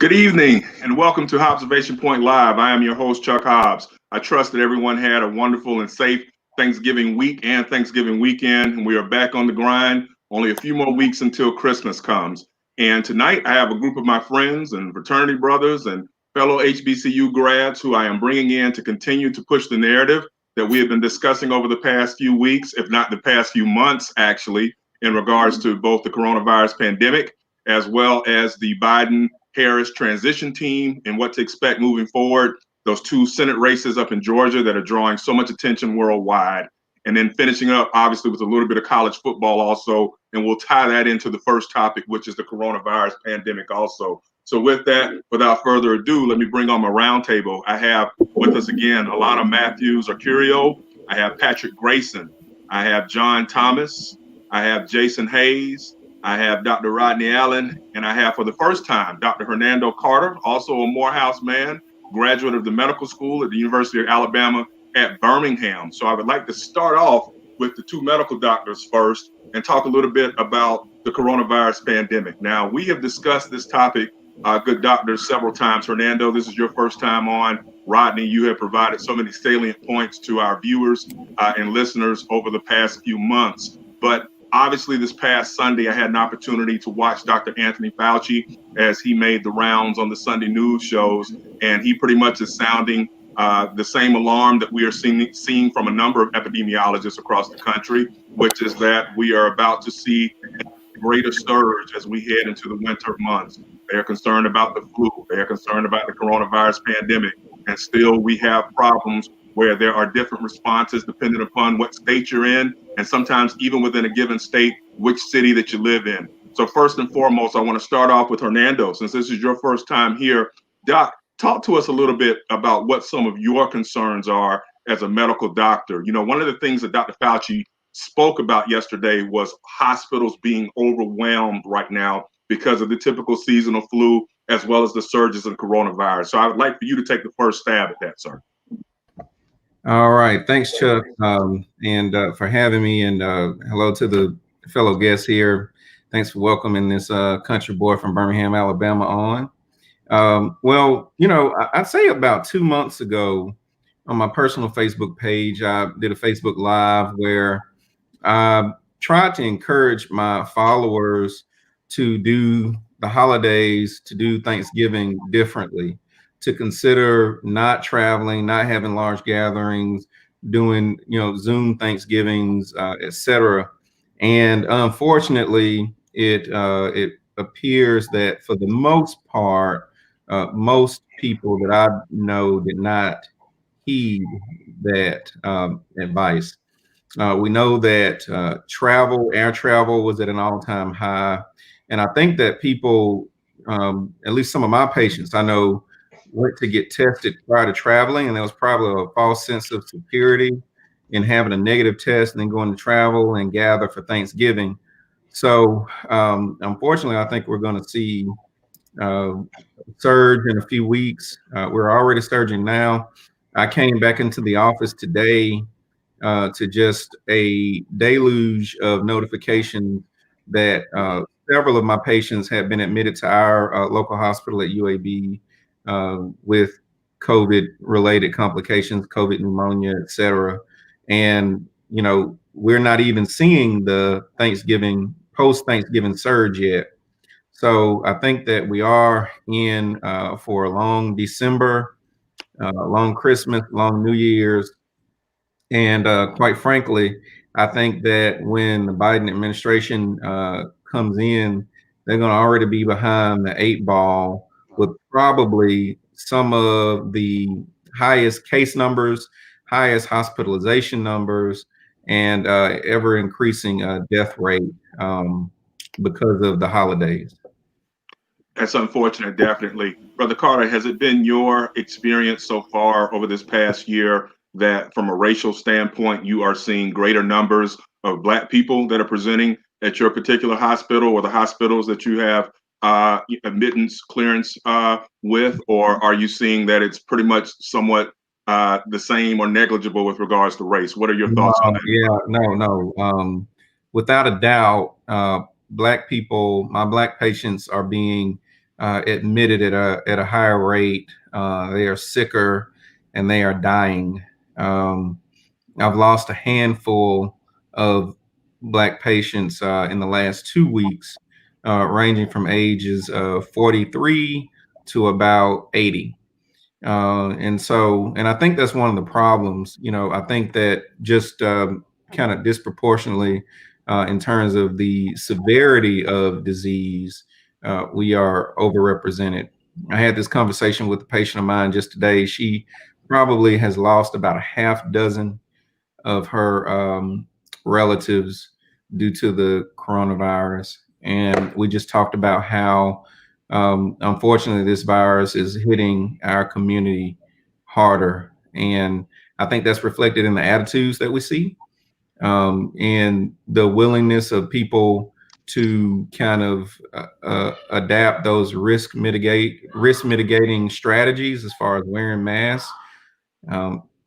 Good evening and welcome to Hobbservation Point Live. I am your host, Chuck Hobbs. I trust that everyone had a wonderful and safe Thanksgiving week and Thanksgiving weekend, and we are back on the grind. Only a few more weeks until Christmas comes. And tonight I have a group of my friends and fraternity brothers and fellow HBCU grads who I am bringing in to continue to push the narrative that we have been discussing over the past few weeks, if not the past few months, actually, in regards to both the coronavirus pandemic as well as the Biden-Harris transition team and what to expect moving forward. Those two Senate races up in Georgia that are drawing so much attention worldwide. And then finishing up, obviously, with a little bit of college football also. And we'll tie that into the first topic, which is the coronavirus pandemic also. So with that, without further ado, let me bring on my roundtable. I have with us again, Alana, Mathews, Arcurio. I have Patrick Grayson. I have John Thomas. I have Jason Hayes. I have Dr. Rodney Allen, and I have for the first time, Dr. Hernando Carter, also a Morehouse man, graduate of the medical school at the University of Alabama at Birmingham. So I would like to start off with the two medical doctors first and talk a little bit about the coronavirus pandemic. Now, we have discussed this topic, good doctors, several times. Hernando, this is your first time on. Rodney, you have provided so many salient points to our viewers and listeners over the past few months. But obviously, this past Sunday, I had an opportunity to watch Dr. Anthony Fauci as he made the rounds on the Sunday news shows, and he pretty much is sounding the same alarm that we are seeing from a number of epidemiologists across the country, which is that we are about to see a greater surge as we head into the winter months. They are concerned about the flu. They are concerned about the coronavirus pandemic, and still we have problems where there are different responses depending upon what state you're in, and sometimes even within a given state, which city that you live in. So first and foremost, I want to start off with Hernando, since this is your first time here. Doc, talk to us a little bit about what some of your concerns are as a medical doctor. You know, one of the things that Dr. Fauci spoke about yesterday was hospitals being overwhelmed right now because of the typical seasonal flu, as well as the surges in coronavirus. So I would like for you to take the first stab at that, sir. All right. Thanks, Chuck, for having me, and hello to the fellow guests here. Thanks for welcoming this country boy from Birmingham, Alabama on. Well, you know, I'd say about 2 months ago on my personal Facebook page, I did a Facebook Live where I tried to encourage my followers to do the holidays, to do Thanksgiving differently, to consider not traveling, not having large gatherings, doing, you know, Zoom Thanksgivings, etc. And unfortunately, it appears that for the most part, most people that I know did not heed that advice. We know that air travel was at an all-time high. And I think that people, at least some of my patients I know, went to get tested prior to traveling, and there was probably a false sense of security in having a negative test and then going to travel and gather for Thanksgiving. So unfortunately, I think we're going to see a surge in a few weeks. We're already surging now. I came back into the office today to just a deluge of notifications that several of my patients have been admitted to our local hospital at UAB with COVID-related complications, COVID pneumonia, et cetera. And, you know, we're not even seeing the post-Thanksgiving surge yet. So I think that we are in for a long December, long Christmas, long New Year's. And quite frankly, I think that when the Biden administration comes in, they're going to already be behind the 8 ball with probably some of the highest case numbers, highest hospitalization numbers, and ever increasing death rate because of the holidays. That's unfortunate, definitely. Brother Carter, has it been your experience so far over this past year that from a racial standpoint, you are seeing greater numbers of Black people that are presenting at your particular hospital or the hospitals that you have admittance clearance with, or are you seeing that it's pretty much somewhat the same or negligible with regards to race? What are your thoughts on that? Yeah, no. Without a doubt, Black people, my Black patients are being admitted at a higher rate. They are sicker and they are dying. I've lost a handful of Black patients in the last 2 weeks, ranging from ages 43 to about 80. And I think that's one of the problems. I think that just kind of disproportionately, in terms of the severity of disease, we are overrepresented. I had this conversation with a patient of mine just today. She probably has lost about a half dozen of her relatives due to the coronavirus. And we just talked about how, unfortunately, this virus is hitting our community harder. And I think that's reflected in the attitudes that we see, and the willingness of people to kind of adapt those risk mitigating strategies as far as wearing masks,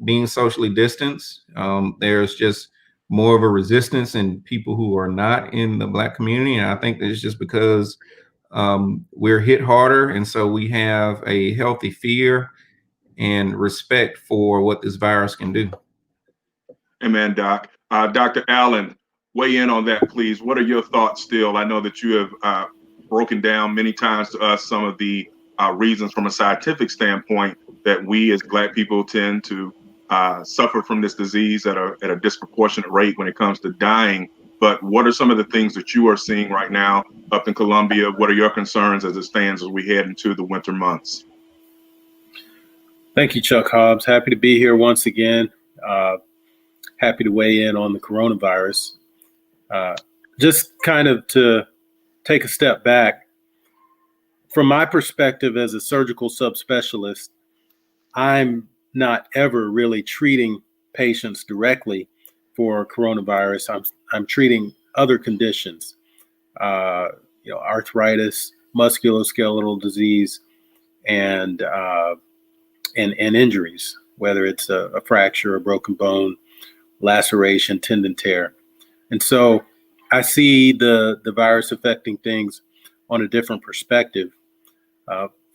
being socially distanced. There's just more of a resistance in people who are not in the Black community. And I think it's just because we're hit harder. And so we have a healthy fear and respect for what this virus can do. Amen, Doc. Dr. Allen, weigh in on that, please. What are your thoughts still? I know that you have broken down many times to us some of the reasons from a scientific standpoint that we as Black people tend to suffer from this disease at a disproportionate rate when it comes to dying. But what are some of the things that you are seeing right now up in Columbia? What are your concerns as it stands as we head into the winter months? Thank you, Chuck Hobbs. Happy to be here once again. Happy to weigh in on the coronavirus. Just kind of to take a step back, from my perspective as a surgical subspecialist, I'm not ever really treating patients directly for coronavirus. I'm treating other conditions, arthritis, musculoskeletal disease, and injuries, whether it's a fracture, a broken bone, laceration, tendon tear. And so I see the virus affecting things on a different perspective.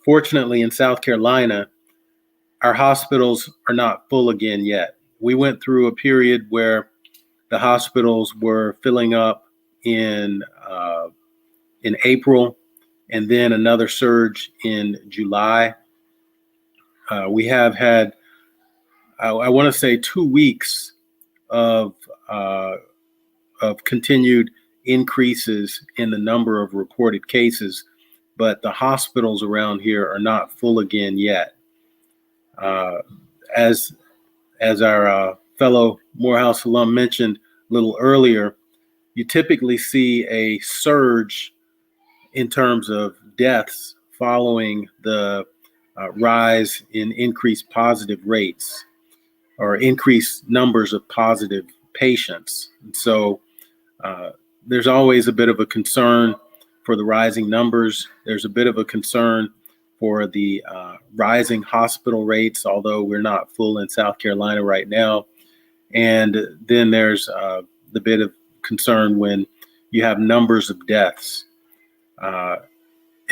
Fortunately, in South Carolina, our hospitals are not full again yet. We went through a period where the hospitals were filling up in April, and then another surge in July. We have had, I want to say, 2 weeks of continued increases in the number of reported cases, but the hospitals around here are not full again yet. As our fellow Morehouse alum mentioned a little earlier, you typically see a surge in terms of deaths following the rise in increased positive rates or increased numbers of positive patients. And so there's always a bit of a concern for the rising numbers. There's a bit of a concern for the rising hospital rates, although we're not full in South Carolina right now. And then there's the bit of concern when you have numbers of deaths. And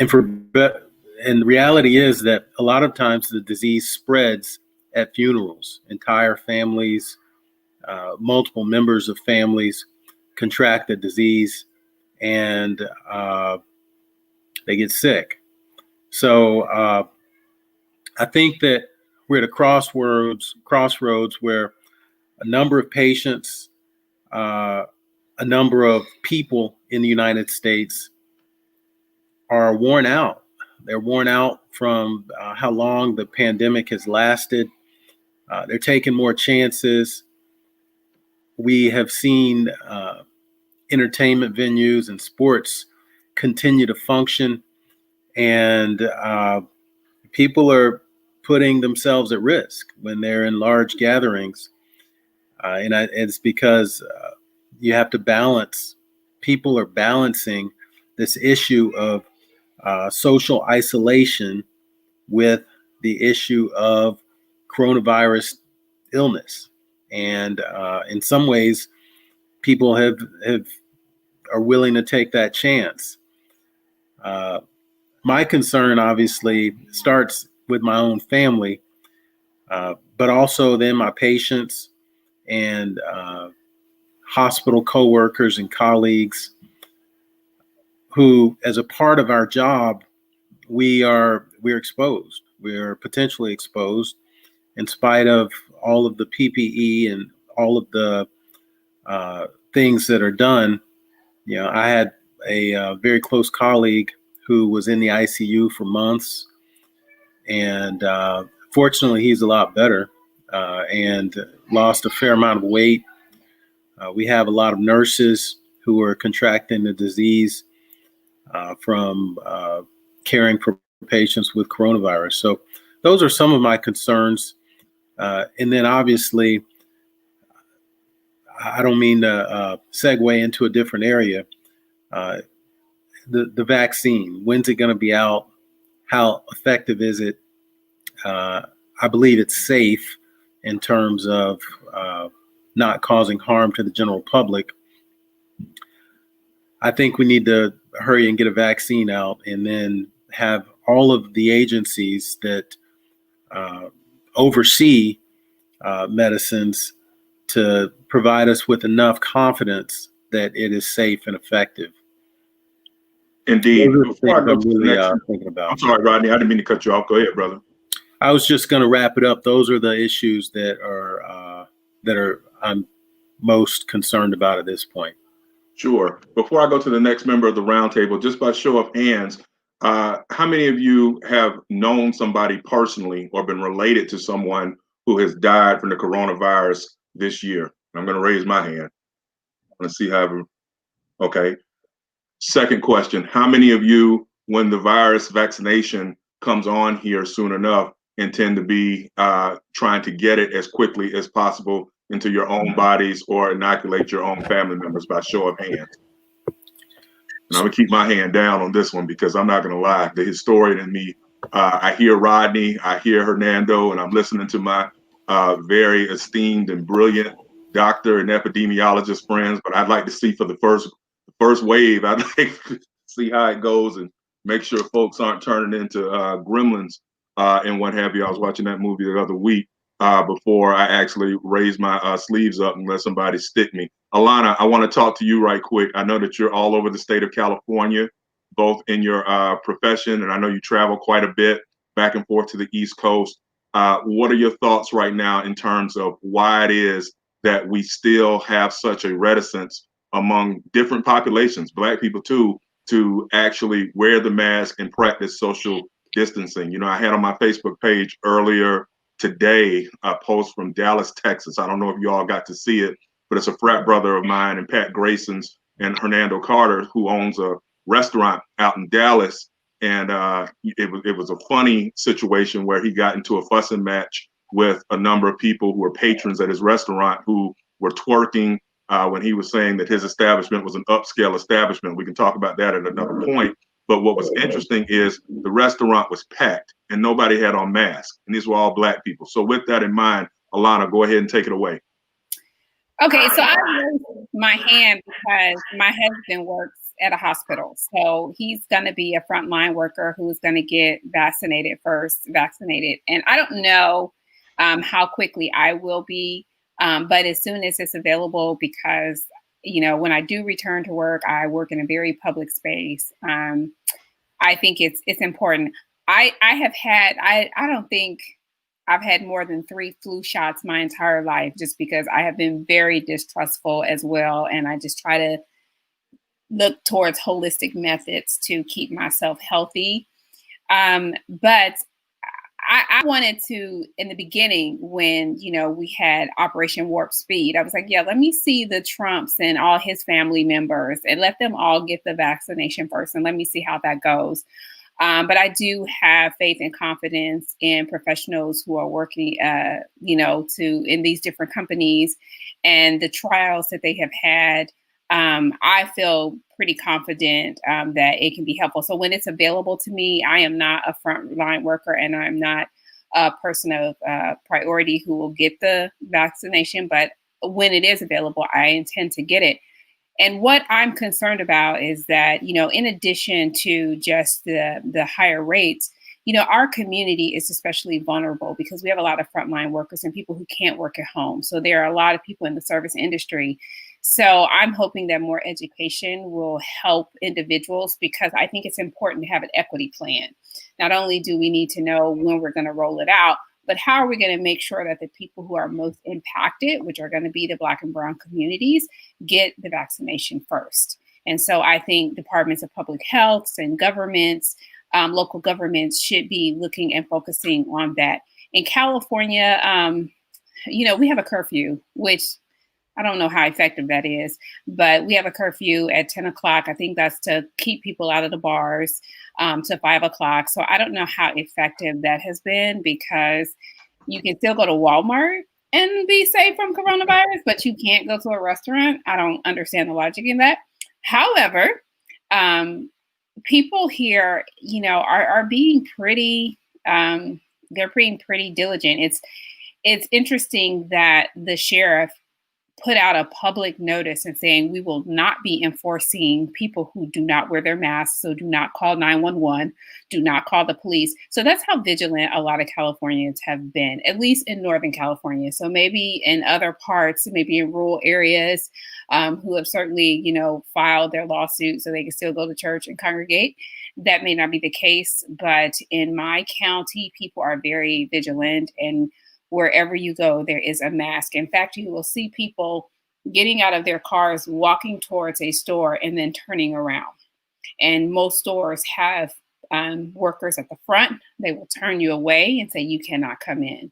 the reality is that a lot of times the disease spreads at funerals. Entire families, multiple members of families contract the disease, and they get sick. So I think that we're at a crossroads where a number of patients, a number of people in the United States are worn out. They're worn out from how long the pandemic has lasted. They're taking more chances. We have seen entertainment venues and sports continue to function, and people are putting themselves at risk when they're in large gatherings. And it's because you have to balance. People are balancing this issue of social isolation with the issue of coronavirus illness. And in some ways, people are willing to take that chance. my concern obviously starts with my own family, but also then my patients and hospital coworkers and colleagues who, as a part of our job, we're exposed. We're potentially exposed in spite of all of the PPE and all of the things that are done. You know, I had a very close colleague who was in the ICU for months, and fortunately, he's a lot better and lost a fair amount of weight. We have a lot of nurses who are contracting the disease from caring for patients with coronavirus. So those are some of my concerns. And then obviously, I don't mean to segue into a different area. The vaccine, when's it going to be out? How effective is it? I believe it's safe in terms of not causing harm to the general public. I think we need to hurry and get a vaccine out, and then have all of the agencies that oversee medicines to provide us with enough confidence that it is safe and effective. Indeed. Before I go to the next, thinking about. I'm sorry, Rodney. I didn't mean to cut you off. Go ahead, brother. I was just going to wrap it up. Those are the issues that I'm most concerned about at this point. Sure. Before I go to the next member of the roundtable, just by show of hands, how many of you have known somebody personally or been related to someone who has died from the coronavirus this year? I'm going to raise my hand. Let's see how. Okay. Second question, how many of you, when the virus vaccination comes on here soon enough, intend to be trying to get it as quickly as possible into your own bodies or inoculate your own family members by show of hands? And I'm gonna keep my hand down on this one because I'm not gonna lie, the historian in me, I hear Rodney, I hear Hernando, and I'm listening to my very esteemed and brilliant doctor and epidemiologist friends, but I'd like to see for the first wave, I'd like to see how it goes and make sure folks aren't turning into gremlins and what have you. I was watching that movie the other week before I actually raise my sleeves up and let somebody stick me. Alana, I want to talk to you right quick. I know that you're all over the state of California, both in your profession, and I know you travel quite a bit back and forth to the East Coast. What are your thoughts right now in terms of why it is that we still have such a reticence among different populations, Black people too, to actually wear the mask and practice social distancing? You know, I had on my Facebook page earlier today a post from Dallas, Texas. I don't know if you all got to see it, but it's a frat brother of mine and Pat Grayson's and Hernando Carter, who owns a restaurant out in Dallas. And it was a funny situation where he got into a fussing match with a number of people who were patrons at his restaurant who were twerking when he was saying that his establishment was an upscale establishment. We can talk about that at another point. But what was interesting is the restaurant was packed and nobody had on masks. And these were all Black people. So with that in mind, Alana, go ahead and take it away. Okay, so I raised my hand because my husband works at a hospital. So he's going to be a frontline worker who's going to get vaccinated. And I don't know how quickly I will be, but as soon as it's available, because, you know, when I do return to work, I work in a very public space. I think it's important. I don't think I've had more than 3 flu shots my entire life, just because I have been very distrustful as well. And I just try to look towards holistic methods to keep myself healthy. But I wanted to, in the beginning, when, you know, we had Operation Warp Speed, I was like, yeah, let me see the Trumps and all his family members and let them all get the vaccination first and let me see how that goes. But I do have faith and confidence in professionals who are working, you know, in these different companies and the trials that they have had. I feel pretty confident that it can be helpful. So when it's available to me, I am not a frontline worker and I'm not a person of priority who will get the vaccination. But when it is available, I intend to get it. And what I'm concerned about is that, in addition to just the higher rates, our community is especially vulnerable because we have a lot of frontline workers and people who can't work at home. So there are a lot of people in the service industry. So I'm hoping that more education will help individuals, because I think it's important to have an equity plan. Not only do we need to know when we're going to roll it out, but how are we going to make sure that the people who are most impacted, which are going to be the Black and brown communities, get the vaccination first? And so I think departments of public health and governments, local governments should be looking and focusing on that. In California, we have a curfew, which I don't know how effective that is, but we have a curfew at 10 o'clock. I think that's to keep people out of the bars to 5 o'clock. So I don't know how effective that has been, because you can still go to Walmart and be safe from coronavirus, but you can't go to a restaurant. I don't understand the logic in that. However, people here, are being pretty, they're being pretty diligent. It's interesting that the sheriff put out a public notice and saying we will not be enforcing people who do not wear their masks. So do not call 911, do not call the police. So that's how vigilant a lot of Californians have been, at least in Northern California. So maybe in other parts, maybe in rural areas, who have certainly, filed their lawsuit so they can still go to church and congregate. That may not be the case, but in my county, people are very vigilant, and wherever you go, there is a mask. In fact, you will see people getting out of their cars, walking towards a store, and then turning around. And most stores have workers at the front. They will turn you away and say, you cannot come in.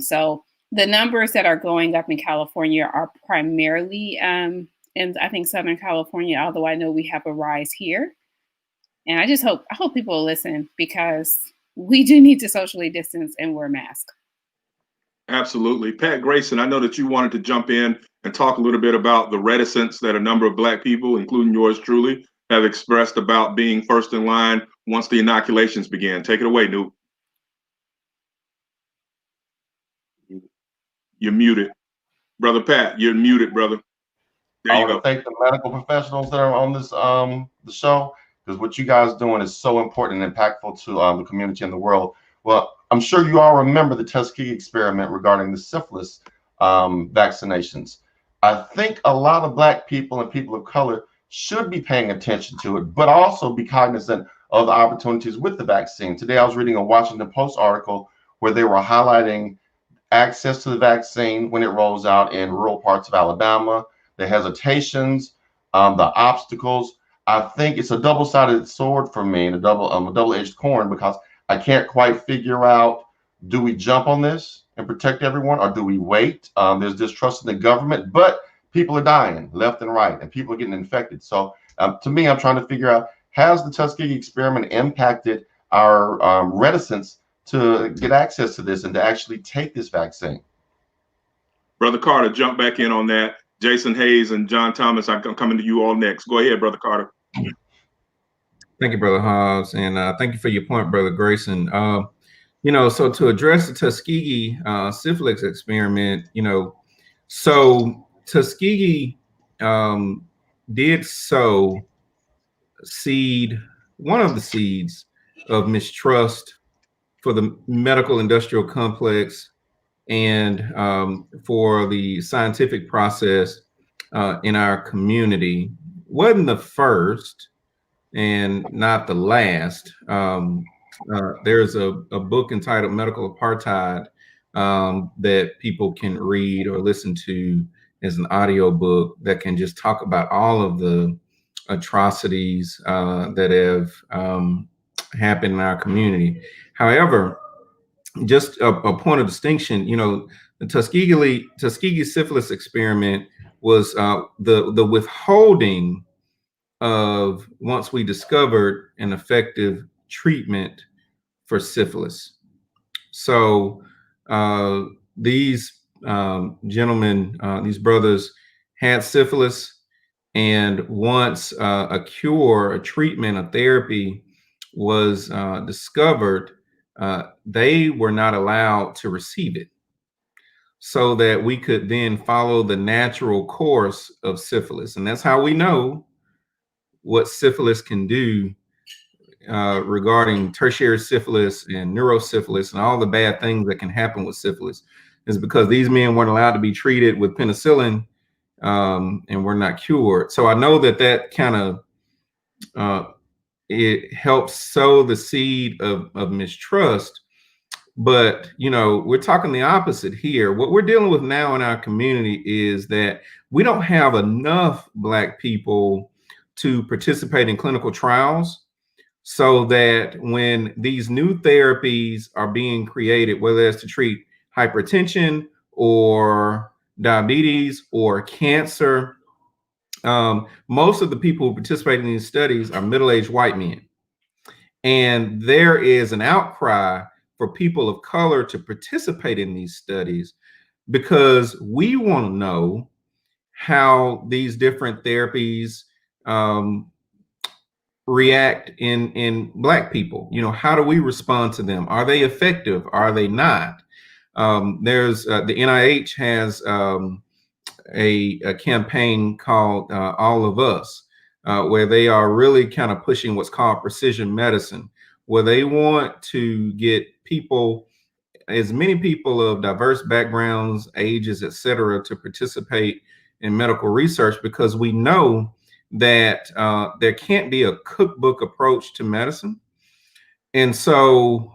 So the numbers that are going up in California are primarily in, I think, Southern California, although I know we have a rise here. And I hope people will listen, because we do need to socially distance and wear masks. Absolutely. Pat Grayson, I know that you wanted to jump in and talk a little bit about the reticence that a number of Black people, including yours truly, have expressed about being first in line once the inoculations began. Take it away, Newt. You're muted. Brother Pat, you're muted, brother. There you I want to thank the medical professionals that are on this the show, because what you guys are doing is so important and impactful to the community and the world. Well, I'm sure you all remember the Tuskegee experiment regarding the syphilis vaccinations. I think a lot of Black people and people of color should be paying attention to it, but also be cognizant of the opportunities with the vaccine. Today, I was reading a Washington Post article where they were highlighting access to the vaccine when it rolls out in rural parts of Alabama, the hesitations, the obstacles. I think it's a double-sided sword for me, and a double-edged coin, because I can't quite figure out, do we jump on this and protect everyone, or do we wait? There's distrust in the government, but people are dying left and right, and people are getting infected. So to me, I'm trying to figure out, has the Tuskegee experiment impacted our reticence to get access to this and to actually take this vaccine? Brother Carter, jump back in on that. Jason Hayes and John Thomas, I'm coming to you all next. Go ahead, Brother Carter. Thank you, Brother Hobbs, and thank you for your point, Brother Grayson. So to address the Tuskegee syphilis experiment, so Tuskegee did sow one of the seeds of mistrust for the medical industrial complex and for the scientific process in our community. Wasn't the first and not the last. There's a book entitled Medical Apartheid that people can read or listen to as an audio book that can just talk about all of the atrocities that have happened in our community. However, just a point of distinction, the Tuskegee syphilis experiment was the withholding of, once we discovered an effective treatment for syphilis. So these gentlemen, these brothers had syphilis, and once a cure, a treatment, a therapy was discovered, they were not allowed to receive it. so that we could then follow the natural course of syphilis. And that's how we know what syphilis can do regarding tertiary syphilis and neurosyphilis and all the bad things that can happen with syphilis, is because these men weren't allowed to be treated with penicillin and were not cured. So I know that kind of it helps sow the seed of mistrust. But, you know, we're talking the opposite here. What we're dealing with now in our community is that we don't have enough Black people to participate in clinical trials, so that when these new therapies are being created, whether it's to treat hypertension or diabetes or cancer, most of the people who participate in these studies are middle-aged white men. And there is an outcry for people of color to participate in these studies, because we want to know how these different therapies react in Black people. You know, how do we respond to them? Are they effective? Are they not? There's the NIH has a campaign called All of Us, where they are really kind of pushing what's called precision medicine, where they want to get people, as many people of diverse backgrounds, ages, etc., to participate in medical research, because we know that there can't be a cookbook approach to medicine. And so,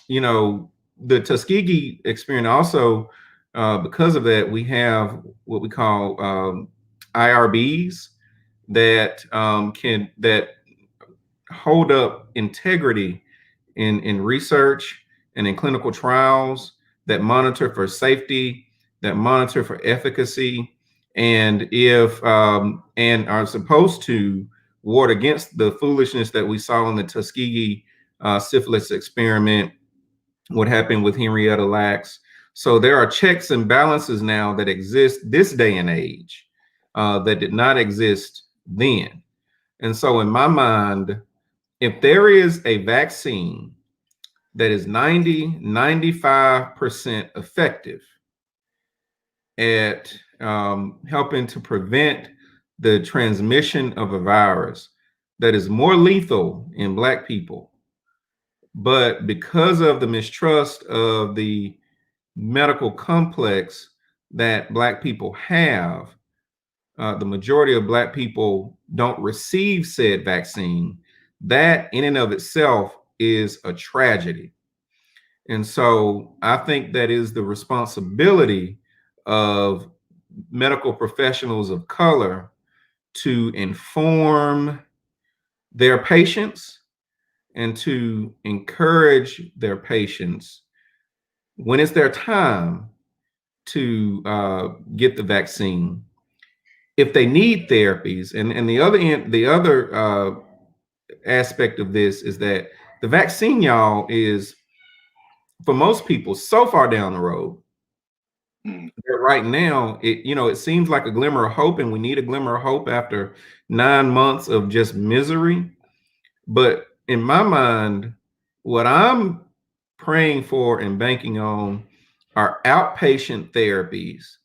you know, the Tuskegee experience also, because of that, we have what we call IRBs that that hold up integrity in research and in clinical trials, that monitor for safety, that monitor for efficacy, and if and are supposed to ward against the foolishness that we saw in the Tuskegee syphilis experiment, what happened with Henrietta Lacks. So there are checks and balances now that exist this day and age that did not exist then. And so in my mind, if there is a vaccine that is 95% effective at helping to prevent the transmission of a virus that is more lethal in Black people, but because of the mistrust of the medical complex that Black people have, the majority of Black people don't receive said vaccine, that in and of itself is a tragedy. And so I think that is the responsibility of medical professionals of color to inform their patients and to encourage their patients when it's their time to get the vaccine. If they need therapies, and the other aspect of this is that the vaccine, y'all, is for most people so far down the road that right now it seems like a glimmer of hope, and we need a glimmer of hope after 9 months of just misery. But in my mind, what I'm praying for and banking on are outpatient therapies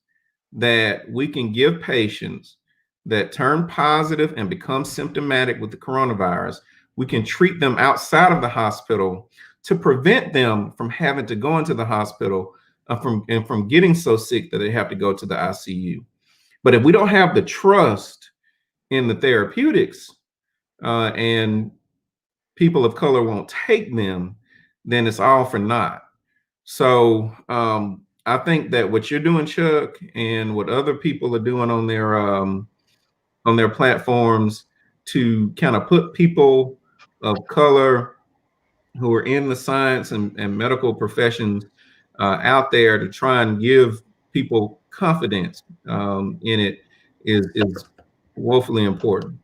that we can give patients that turn positive and become symptomatic with the coronavirus. We can treat them outside of the hospital to prevent them from having to go into the hospital from getting so sick that they have to go to the ICU. But if we don't have the trust in the therapeutics and people of color won't take them, then it's all for naught. So I think that what you're doing, Chuck, and what other people are doing on their platforms to kind of put people of color who are in the science and medical professions out there to try and give people confidence in it is woefully important.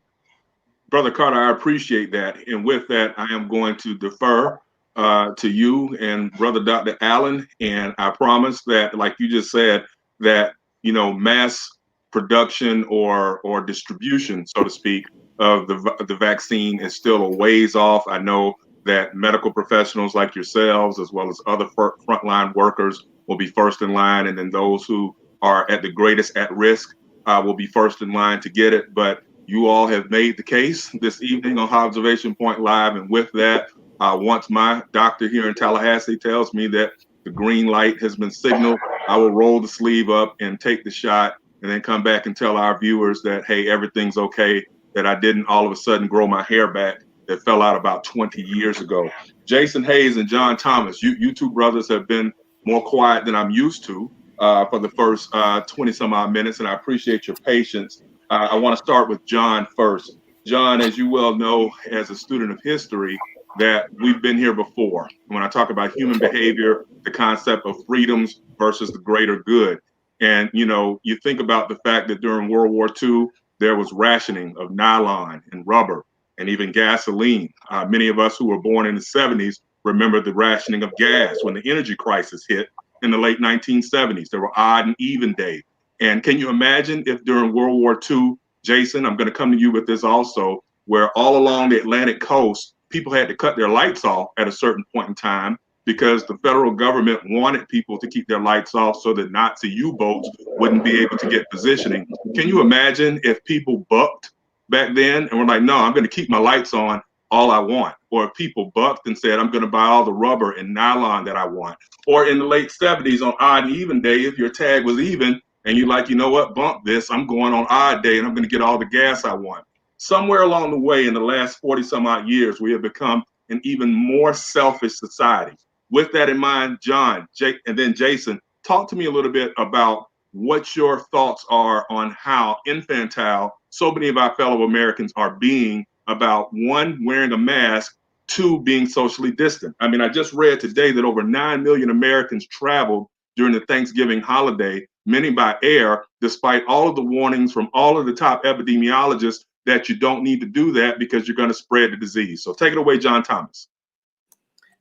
Brother Carter, I appreciate that. And with that, I am going to defer to you and Brother Dr. Allen. And I promise that, like you just said, that, mass production or distribution, so to speak, of the vaccine is still a ways off. I know that medical professionals like yourselves, as well as other frontline workers, will be first in line, and then those who are at the greatest at risk will be first in line to get it. But you all have made the case this evening on Hobbservation Point Live, and with that, once my doctor here in Tallahassee tells me that the green light has been signaled, I will roll the sleeve up and take the shot, and then come back and tell our viewers that, hey, everything's okay, that I didn't all of a sudden grow my hair back that fell out about 20 years ago. Jason Hayes and John Thomas, you two brothers have been more quiet than I'm used to for the first 20 some odd minutes, and I appreciate your patience. I want to start with John first. John, as you well know, as a student of history, that we've been here before. When I talk about human behavior, the concept of freedoms versus the greater good. And, you know, you think about the fact that during World War II, there was rationing of nylon and rubber and even gasoline. Many of us who were born in the 70s remember the rationing of gas when the energy crisis hit in the late 1970s. There were odd and even days. And can you imagine if during World War II, Jason, I'm going to come to you with this also, where all along the Atlantic coast, people had to cut their lights off at a certain point in time because the federal government wanted people to keep their lights off so that Nazi U-boats wouldn't be able to get positioning. Can you imagine if people bucked back then and were like, no, I'm going to keep my lights on all I want? Or if people bucked and said, I'm going to buy all the rubber and nylon that I want? Or in the late 70s on odd and even day, if your tag was even and you're like, you know what, bump this, I'm going on odd day and I'm going to get all the gas I want. Somewhere along the way in the last 40 some odd years, we have become an even more selfish society. With that in mind, John, Jake, and then Jason, talk to me a little bit about what your thoughts are on how infantile so many of our fellow Americans are being about, one, wearing a mask, two, being socially distant. I mean, I just read today that over 9 million Americans traveled during the Thanksgiving holiday, many by air, despite all of the warnings from all of the top epidemiologists that you don't need to do that because you're going to spread the disease. So take it away, John Thomas.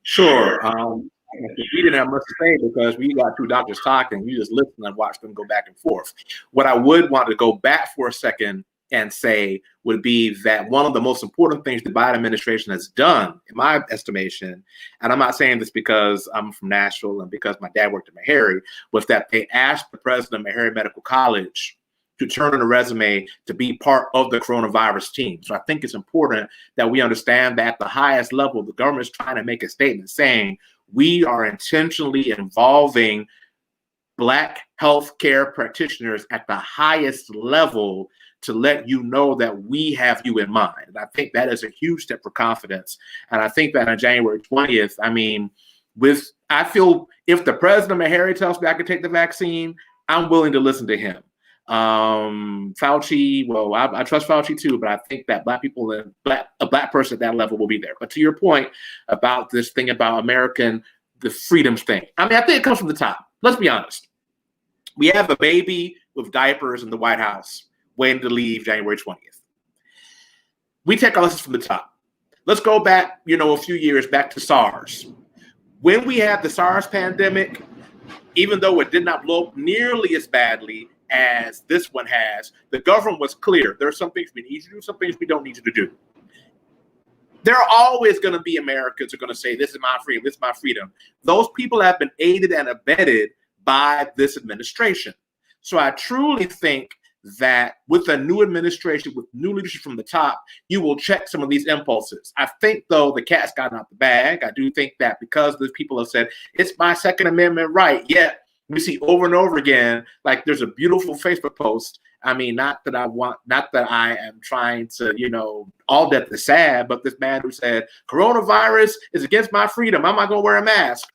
Sure. We didn't have much to say because we got two doctors talking. You just listen and watch them go back and forth. What I would want to go back for a second and say would be that one of the most important things the Biden administration has done, in my estimation, and I'm not saying this because I'm from Nashville and because my dad worked at Meharry, was that they asked the president of Meharry Medical College to turn in a resume to be part of the coronavirus team. So I think it's important that we understand that at the highest level, the government is trying to make a statement saying we are intentionally involving Black healthcare practitioners at the highest level to let you know that we have you in mind. And I think that is a huge step for confidence. And I think that on January 20th, I mean, I feel if the president of Meharry tells me I can take the vaccine, I'm willing to listen to him. Fauci, well, I trust Fauci too, but I think that Black people and a Black person at that level will be there. But to your point about this thing about the freedoms thing, I mean, I think it comes from the top. Let's be honest. We have a baby with diapers in the White House waiting to leave January 20th. We take our lessons from the top. Let's go back, a few years back to SARS. When we had the SARS pandemic, even though it did not blow up nearly as badly as this one has, the government was clear. There are some things we need you to do, some things we don't need you to do. There are always going to be Americans who are going to say, this is my freedom, this is my freedom. Those people have been aided and abetted by this administration. So I truly think that with a new administration, with new leadership from the top, you will check some of these impulses. I think, though, the cat's gotten out the bag. I do think that because those people have said, it's my Second Amendment right, yet we see over and over again, like there's a beautiful Facebook post. I mean, not that I am trying to, all death is sad, but this man who said, coronavirus is against my freedom. I'm not going to wear a mask.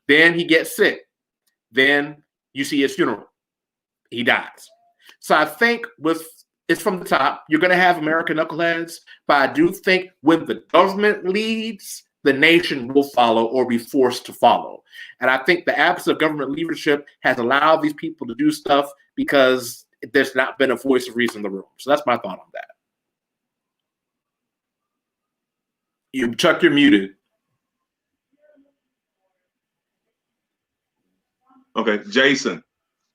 Then he gets sick. Then you see his funeral. He dies. So I think it's from the top. You're going to have American knuckleheads, but I do think when the government leads, the nation will follow or be forced to follow. And I think the absence of government leadership has allowed these people to do stuff because there's not been a voice of reason in the room. So that's my thought on that. Chuck, you're muted. Okay, Jason,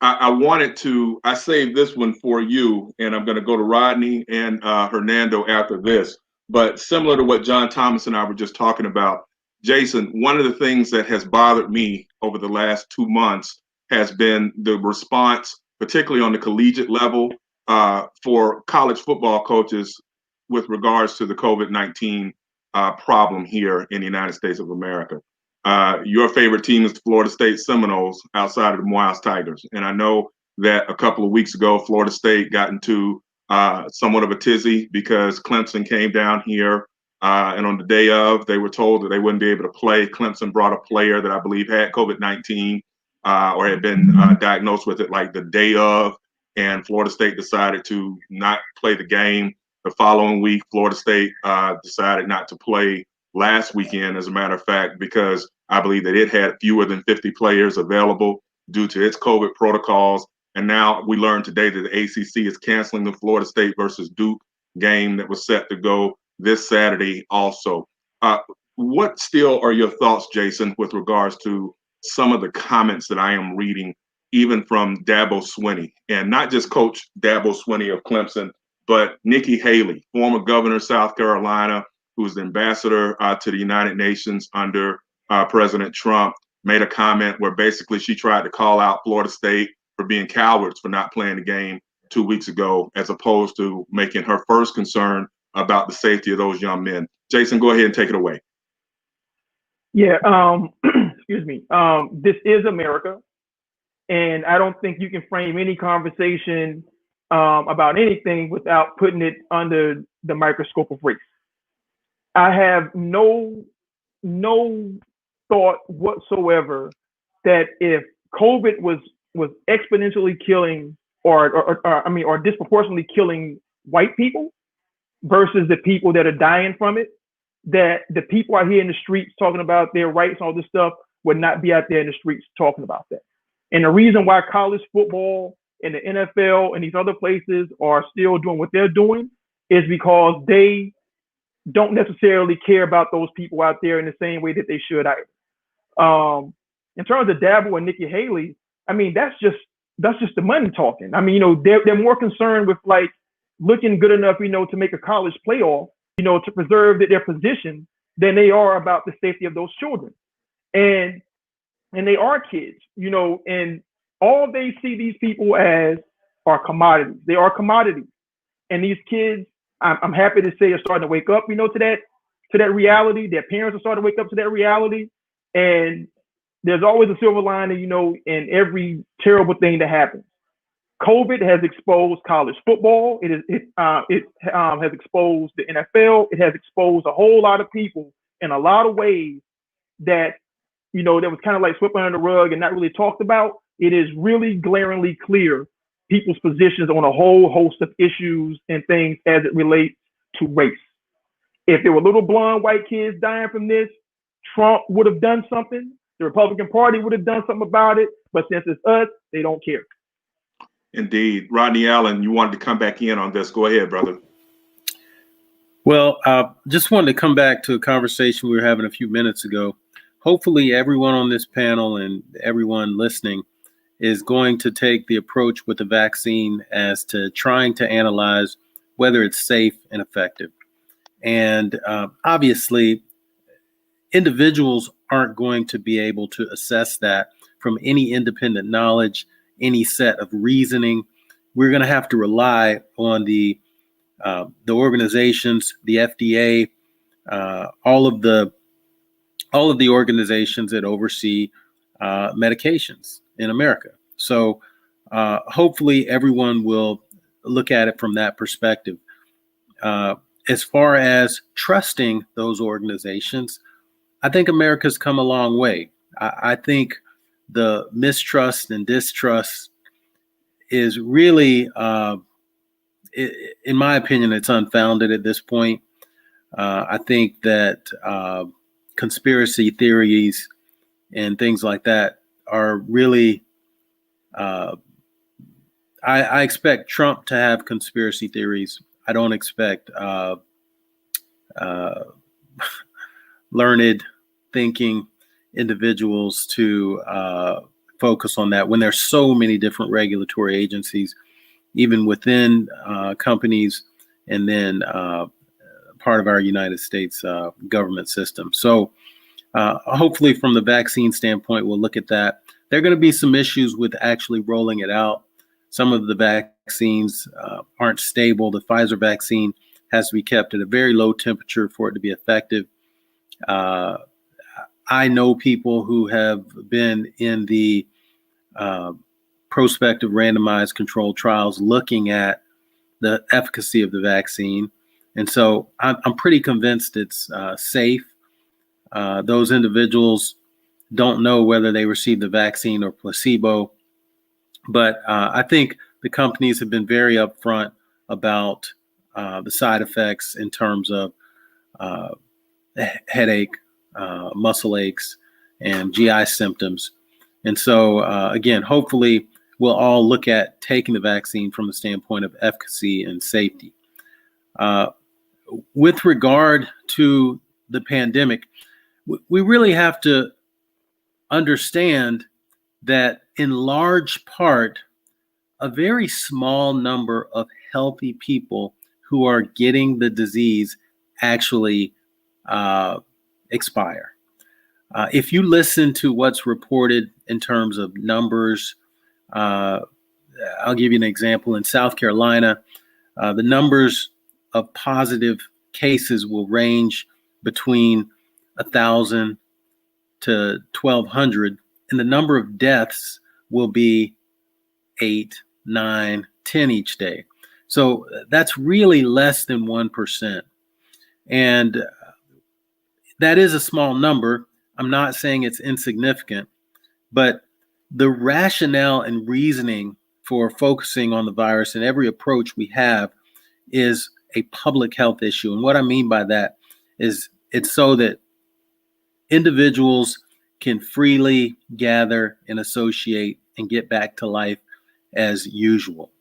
I saved this one for you, and I'm going to go to Rodney and Hernando after this. But similar to what John Thomas and I were just talking about, Jason, one of the things that has bothered me over the last 2 months has been the response, particularly on the collegiate level, for college football coaches with regards to the COVID-19 problem here in the United States of America. Your favorite team is the Florida State Seminoles outside of the Morehouse Tigers. And I know that a couple of weeks ago, Florida State got into somewhat of a tizzy because Clemson came down here. And on the day of, they were told that they wouldn't be able to play. Clemson brought a player that I believe had COVID-19 or had been diagnosed with it like the day of. And Florida State decided to not play the game. The following week, Florida State decided not to play last weekend, as a matter of fact, because I believe that it had fewer than 50 players available due to its COVID protocols. And now we learned today that the ACC is canceling the Florida State versus Duke game that was set to go this Saturday also. What still are your thoughts, Jason, with regards to some of the comments that I am reading, even from Dabo Swinney, and not just Coach Dabo Swinney of Clemson, but Nikki Haley, former governor of South Carolina, who was the ambassador to the United Nations under President Trump, made a comment where basically she tried to call out Florida State for being cowards for not playing the game 2 weeks ago, as opposed to making her first concern about the safety of those young men. Jason, go ahead and take it away. Yeah, excuse me. This is America, and I don't think you can frame any conversation about anything without putting it under the microscope of race. I have no thought whatsoever that if COVID was exponentially killing or disproportionately killing white people versus the people that are dying from it, that the people out here in the streets talking about their rights and all this stuff would not be out there in the streets talking about that. And the reason why college football and the NFL and these other places are still doing what they're doing is because they don't necessarily care about those people out there in the same way that they should either. In terms of Dabo and Nikki Haley, I mean, that's just the money talking. I mean, they're more concerned with like looking good enough, to make a college playoff, to preserve their position than they are about the safety of those children. And they are kids, and all they see these people as are commodities. They are commodities. And these kids, I'm happy to say, are starting to wake up, to that reality. Their parents are starting to wake up to that reality. And there's always a silver lining, in every terrible thing that happens. COVID has exposed college football. It has exposed the NFL. It has exposed a whole lot of people in a lot of ways that, that was kind of like swept under the rug and not really talked about. It is really glaringly clear people's positions on a whole host of issues and things as it relates to race. If there were little blonde white kids dying from this, Trump would have done something. The Republican Party would have done something about it. But since it's us, they don't care. Indeed. Rodney Allen, you wanted to come back in on this. Go ahead, brother. Well, just wanted to come back to a conversation we were having a few minutes ago. Hopefully everyone on this panel and everyone listening is going to take the approach with the vaccine as to trying to analyze whether it's safe and effective. And obviously, individuals aren't going to be able to assess that from any independent knowledge, any set of reasoning. We're going to have to rely on the organizations, the FDA, all of the organizations that oversee medications in America. So hopefully everyone will look at it from that perspective. As far as trusting those organizations, I think America's come a long way. I think the mistrust and distrust is really, in my opinion, it's unfounded at this point. I think that conspiracy theories and things like that are really, I expect Trump to have conspiracy theories. I don't expect learned thinking individuals to focus on that when there's so many different regulatory agencies, even within companies, and then part of our United States government system. So hopefully from the vaccine standpoint, we'll look at that. There are going to be some issues with actually rolling it out. Some of the vaccines aren't stable. The Pfizer vaccine has to be kept at a very low temperature for it to be effective. I know people who have been in the prospective randomized controlled trials looking at the efficacy of the vaccine. And so I'm pretty convinced it's safe. Those individuals don't know whether they received the vaccine or placebo. But I think the companies have been very upfront about the side effects in terms of headache, muscle aches, and GI symptoms. And so, again, hopefully we'll all look at taking the vaccine from the standpoint of efficacy and safety. With regard to the pandemic, we really have to understand that in large part, a very small number of healthy people who are getting the disease actually expire. If you listen to what's reported in terms of numbers, I'll give you an example. In South Carolina, the numbers of positive cases will range between 1,000 to 1,200, and the number of deaths will be 8, 9, 10 each day. So that's really less than 1%. And that is a small number. I'm not saying it's insignificant, but the rationale and reasoning for focusing on the virus and every approach we have is a public health issue. And what I mean by that is it's so that individuals can freely gather and associate and get back to life as usual.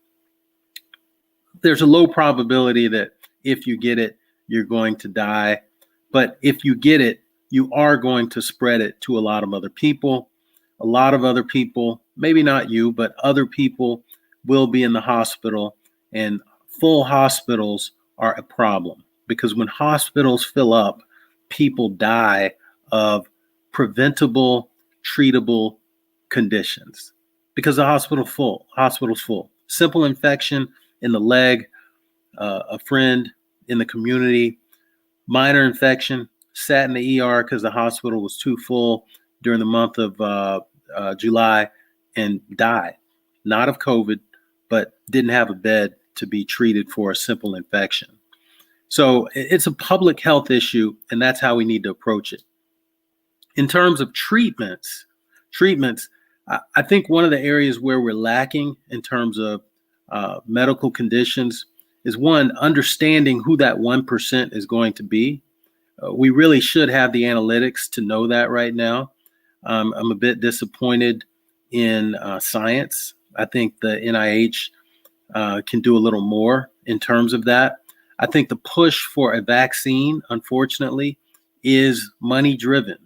There's a low probability that if you get it, you're going to die. But if you get it, you are going to spread it to a lot of other people. A lot of other people, maybe not you, but other people will be in the hospital, and full hospitals are a problem because when hospitals fill up, people die of preventable, treatable conditions because the hospital's full. Simple infection in the leg, a friend in the community, minor infection, sat in the ER because the hospital was too full during the month of July and died, not of COVID, but didn't have a bed to be treated for a simple infection. So it's a public health issue, and that's how we need to approach it. In terms of treatments, I think one of the areas where we're lacking in terms of medical conditions is one, understanding who that 1% is going to be. We really should have the analytics to know that right now. I'm a bit disappointed in science. I think the NIH can do a little more in terms of that. I think the push for a vaccine, unfortunately, is money driven.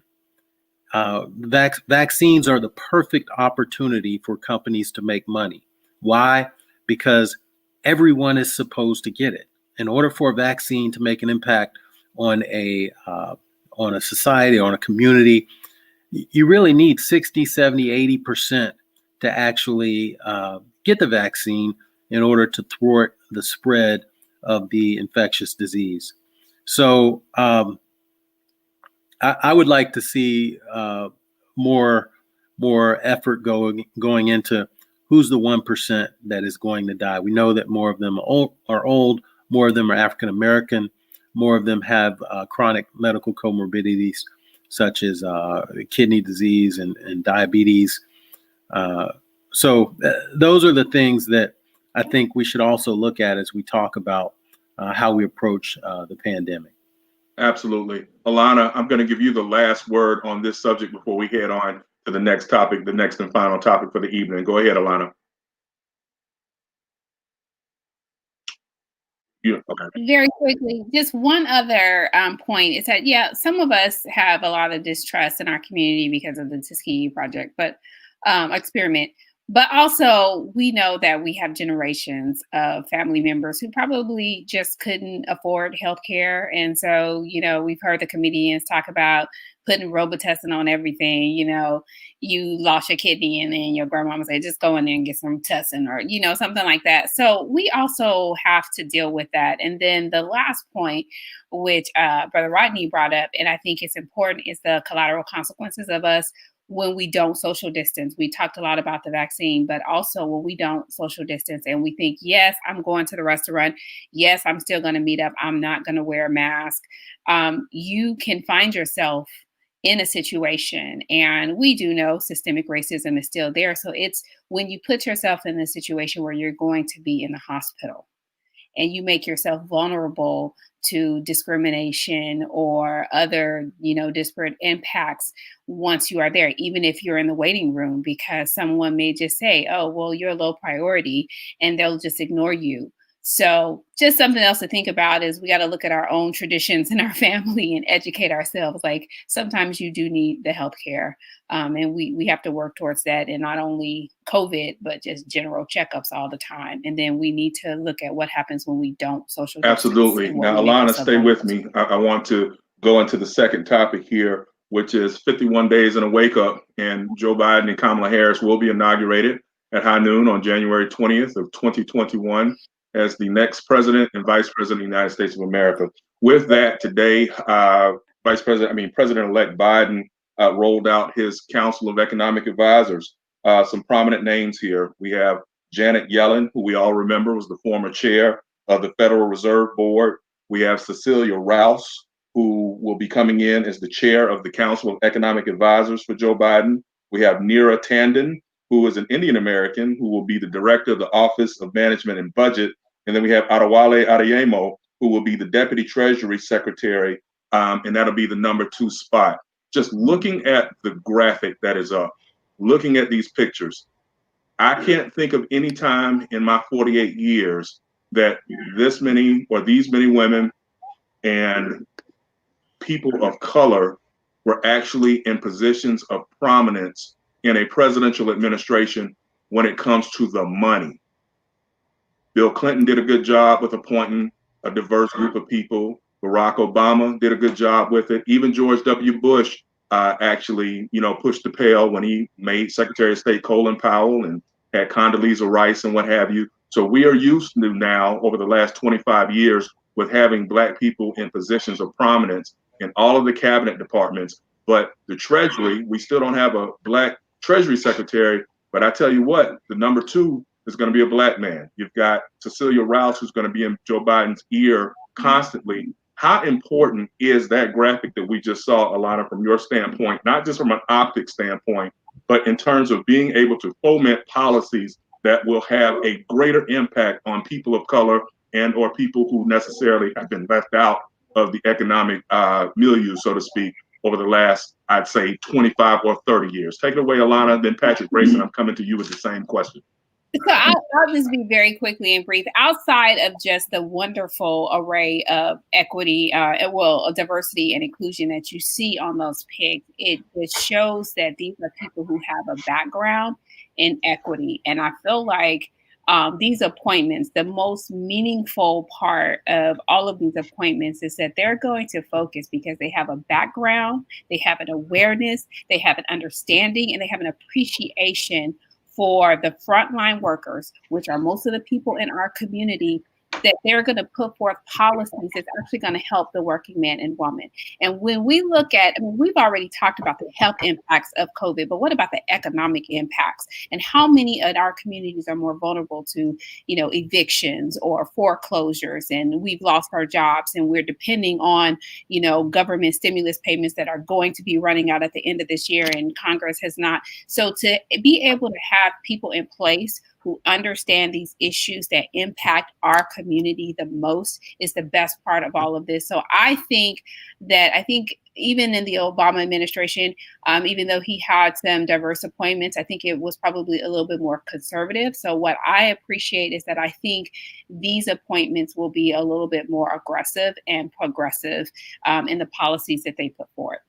Vaccines are the perfect opportunity for companies to make money. Why? Because everyone is supposed to get it. In order for a vaccine to make an impact on a society, on a community, you really need 60, 70, 80% to actually get the vaccine in order to thwart the spread of the infectious disease. So I would like to see more effort going into who's the 1% that is going to die. We know that more of them are old, more of them are African American, more of them have chronic medical comorbidities such as kidney disease and diabetes. So those are the things that I think we should also look at as we talk about how we approach the pandemic. Absolutely. Alana, I'm going to give you the last word on this subject before we head on to the next topic, the next and final topic for the evening. Go ahead, Alana. Okay. Very quickly, just one other point is that, yeah, some of us have a lot of distrust in our community because of the Tuskegee Project, but experiment. But also, we know that we have generations of family members who probably just couldn't afford healthcare. And so, we've heard the comedians talk about putting Robitussin on everything. You lost your kidney and then your grandmama say, just go in there and get some Tussin or, something like that. So we also have to deal with that. And then the last point, which Brother Rodney brought up, and I think it's important, is the collateral consequences of us when we don't social distance. We talked a lot about the vaccine, but also when we don't social distance and we think, yes, I'm going to the restaurant. Yes, I'm still going to meet up. I'm not going to wear a mask. You can find yourself in a situation, and we do know systemic racism is still there. So it's when you put yourself in a situation where you're going to be in the hospital and you make yourself vulnerable to discrimination or other, disparate impacts once you are there, even if you're in the waiting room, because someone may just say, oh, well, you're low priority, and they'll just ignore you. So just something else to think about is we got to look at our own traditions in our family and educate ourselves. Like sometimes you do need the healthcare, and we have to work towards that. And not only COVID, but just general checkups all the time. And then we need to look at what happens when we don't social distance. Absolutely. Now, Alana, stay with me. I want to go into the second topic here, which is 51 days in a wake up. And Joe Biden and Kamala Harris will be inaugurated at high noon on January 20th of 2021. As the next president and vice president of the United States of America. With that, today, President-elect Biden rolled out his Council of Economic Advisors. Some prominent names here. We have Janet Yellen, who we all remember was the former chair of the Federal Reserve Board. We have Cecilia Rouse, who will be coming in as the chair of the Council of Economic Advisors for Joe Biden. We have Neera Tanden, who is an Indian American, who will be the director of the Office of Management and Budget. And then we have Adewale Adeyemo, who will be the Deputy Treasury Secretary, and that'll be the number 2 spot. Just looking at the graphic that is up, looking at these pictures, I can't think of any time in my 48 years that this many or these many women and people of color were actually in positions of prominence in a presidential administration when it comes to the money. Bill Clinton did a good job with appointing a diverse group of people. Barack Obama did a good job with it. Even George W. Bush actually, pushed the pail when he made Secretary of State Colin Powell and had Condoleezza Rice and what have you. So we are used to now, over the last 25 years, with having Black people in positions of prominence in all of the cabinet departments. But the Treasury, we still don't have a Black Treasury Secretary. But I tell you what, the number 2 is going to be a Black man. You've got Cecilia Rouse, who's going to be in Joe Biden's ear constantly. How important is that graphic that we just saw, Alana, from your standpoint, not just from an optic standpoint, but in terms of being able to foment policies that will have a greater impact on people of color and or people who necessarily have been left out of the economic milieu, so to speak, over the last, I'd say, 25 or 30 years. Take it away, Alana, then Patrick Grayson, I'm coming to you with the same question. So I'll just be very quickly and brief. Outside of just the wonderful array of equity, diversity and inclusion that you see on those pics, it shows that these are people who have a background in equity. And I feel like these appointments, the most meaningful part of all of these appointments is that they're going to focus because they have a background, they have an awareness, they have an understanding, and they have an appreciation for the frontline workers, which are most of the people in our community, that they're going to put forth policies that's actually going to help the working man and woman. And when we look at, we've already talked about the health impacts of COVID, but what about the economic impacts? And how many of our communities are more vulnerable to, evictions or foreclosures? And we've lost our jobs and we're depending on, government stimulus payments that are going to be running out at the end of this year, and Congress has not. So to be able to have people in place who understand these issues that impact our community the most is the best part of all of this. So I think even in the Obama administration, even though he had some diverse appointments, I think it was probably a little bit more conservative. So what I appreciate is that I think these appointments will be a little bit more aggressive and progressive in the policies that they put forward.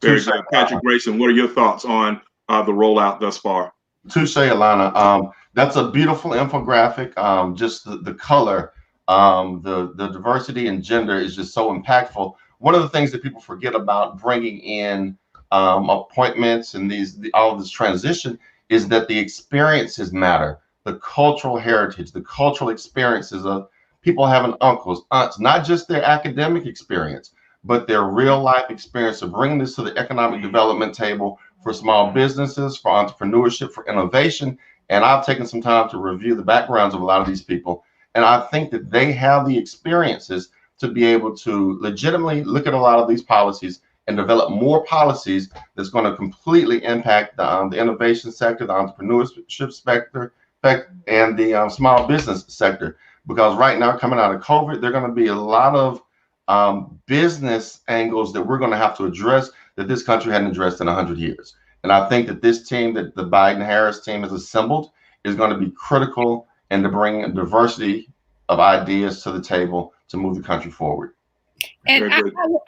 Very good. Patrick Grayson, what are your thoughts on the rollout thus far? Touche, Alana. That's a beautiful infographic. Just the color, the diversity and gender is just so impactful. One of the things that people forget about bringing in appointments and all of this transition is that the experiences matter. The cultural heritage, the cultural experiences of people having uncles, aunts, not just their academic experience, but their real life experience of bringing this to the economic development table for small businesses, for entrepreneurship, for innovation. And I've taken some time to review the backgrounds of a lot of these people. And I think that they have the experiences to be able to legitimately look at a lot of these policies and develop more policies that's going to completely impact the innovation sector, the entrepreneurship sector, and the small business sector. Because right now, coming out of COVID, there are going to be a lot of business angles that we're going to have to address that this country hadn't addressed in 100 years. And I think that this team that the Biden-Harris team has assembled is going to be critical and to bring a diversity of ideas to the table to move the country forward. And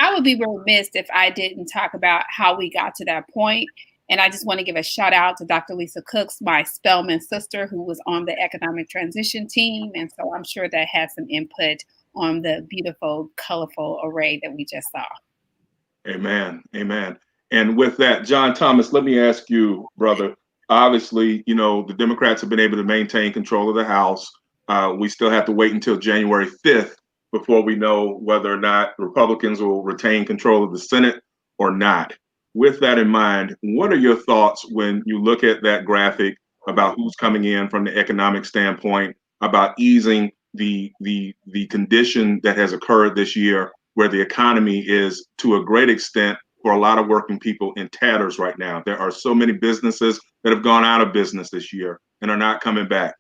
I would be remiss if I didn't talk about how we got to that point. And I just want to give a shout out to Dr. Lisa Cooks, my Spelman sister, who was on the economic transition team. And so I'm sure that has some input on the beautiful, colorful array that we just saw. Amen. Amen. And with that, John Thomas, let me ask you, brother, obviously, you know, the Democrats have been able to maintain control of the House. We still have to wait until January 5th before we know whether or not Republicans will retain control of the Senate or not. With that in mind, what are your thoughts when you look at that graphic about who's coming in from the economic standpoint, about easing the condition that has occurred this year, where the economy is to a great extent for a lot of working people in tatters right now? There are so many businesses that have gone out of business this year and are not coming back.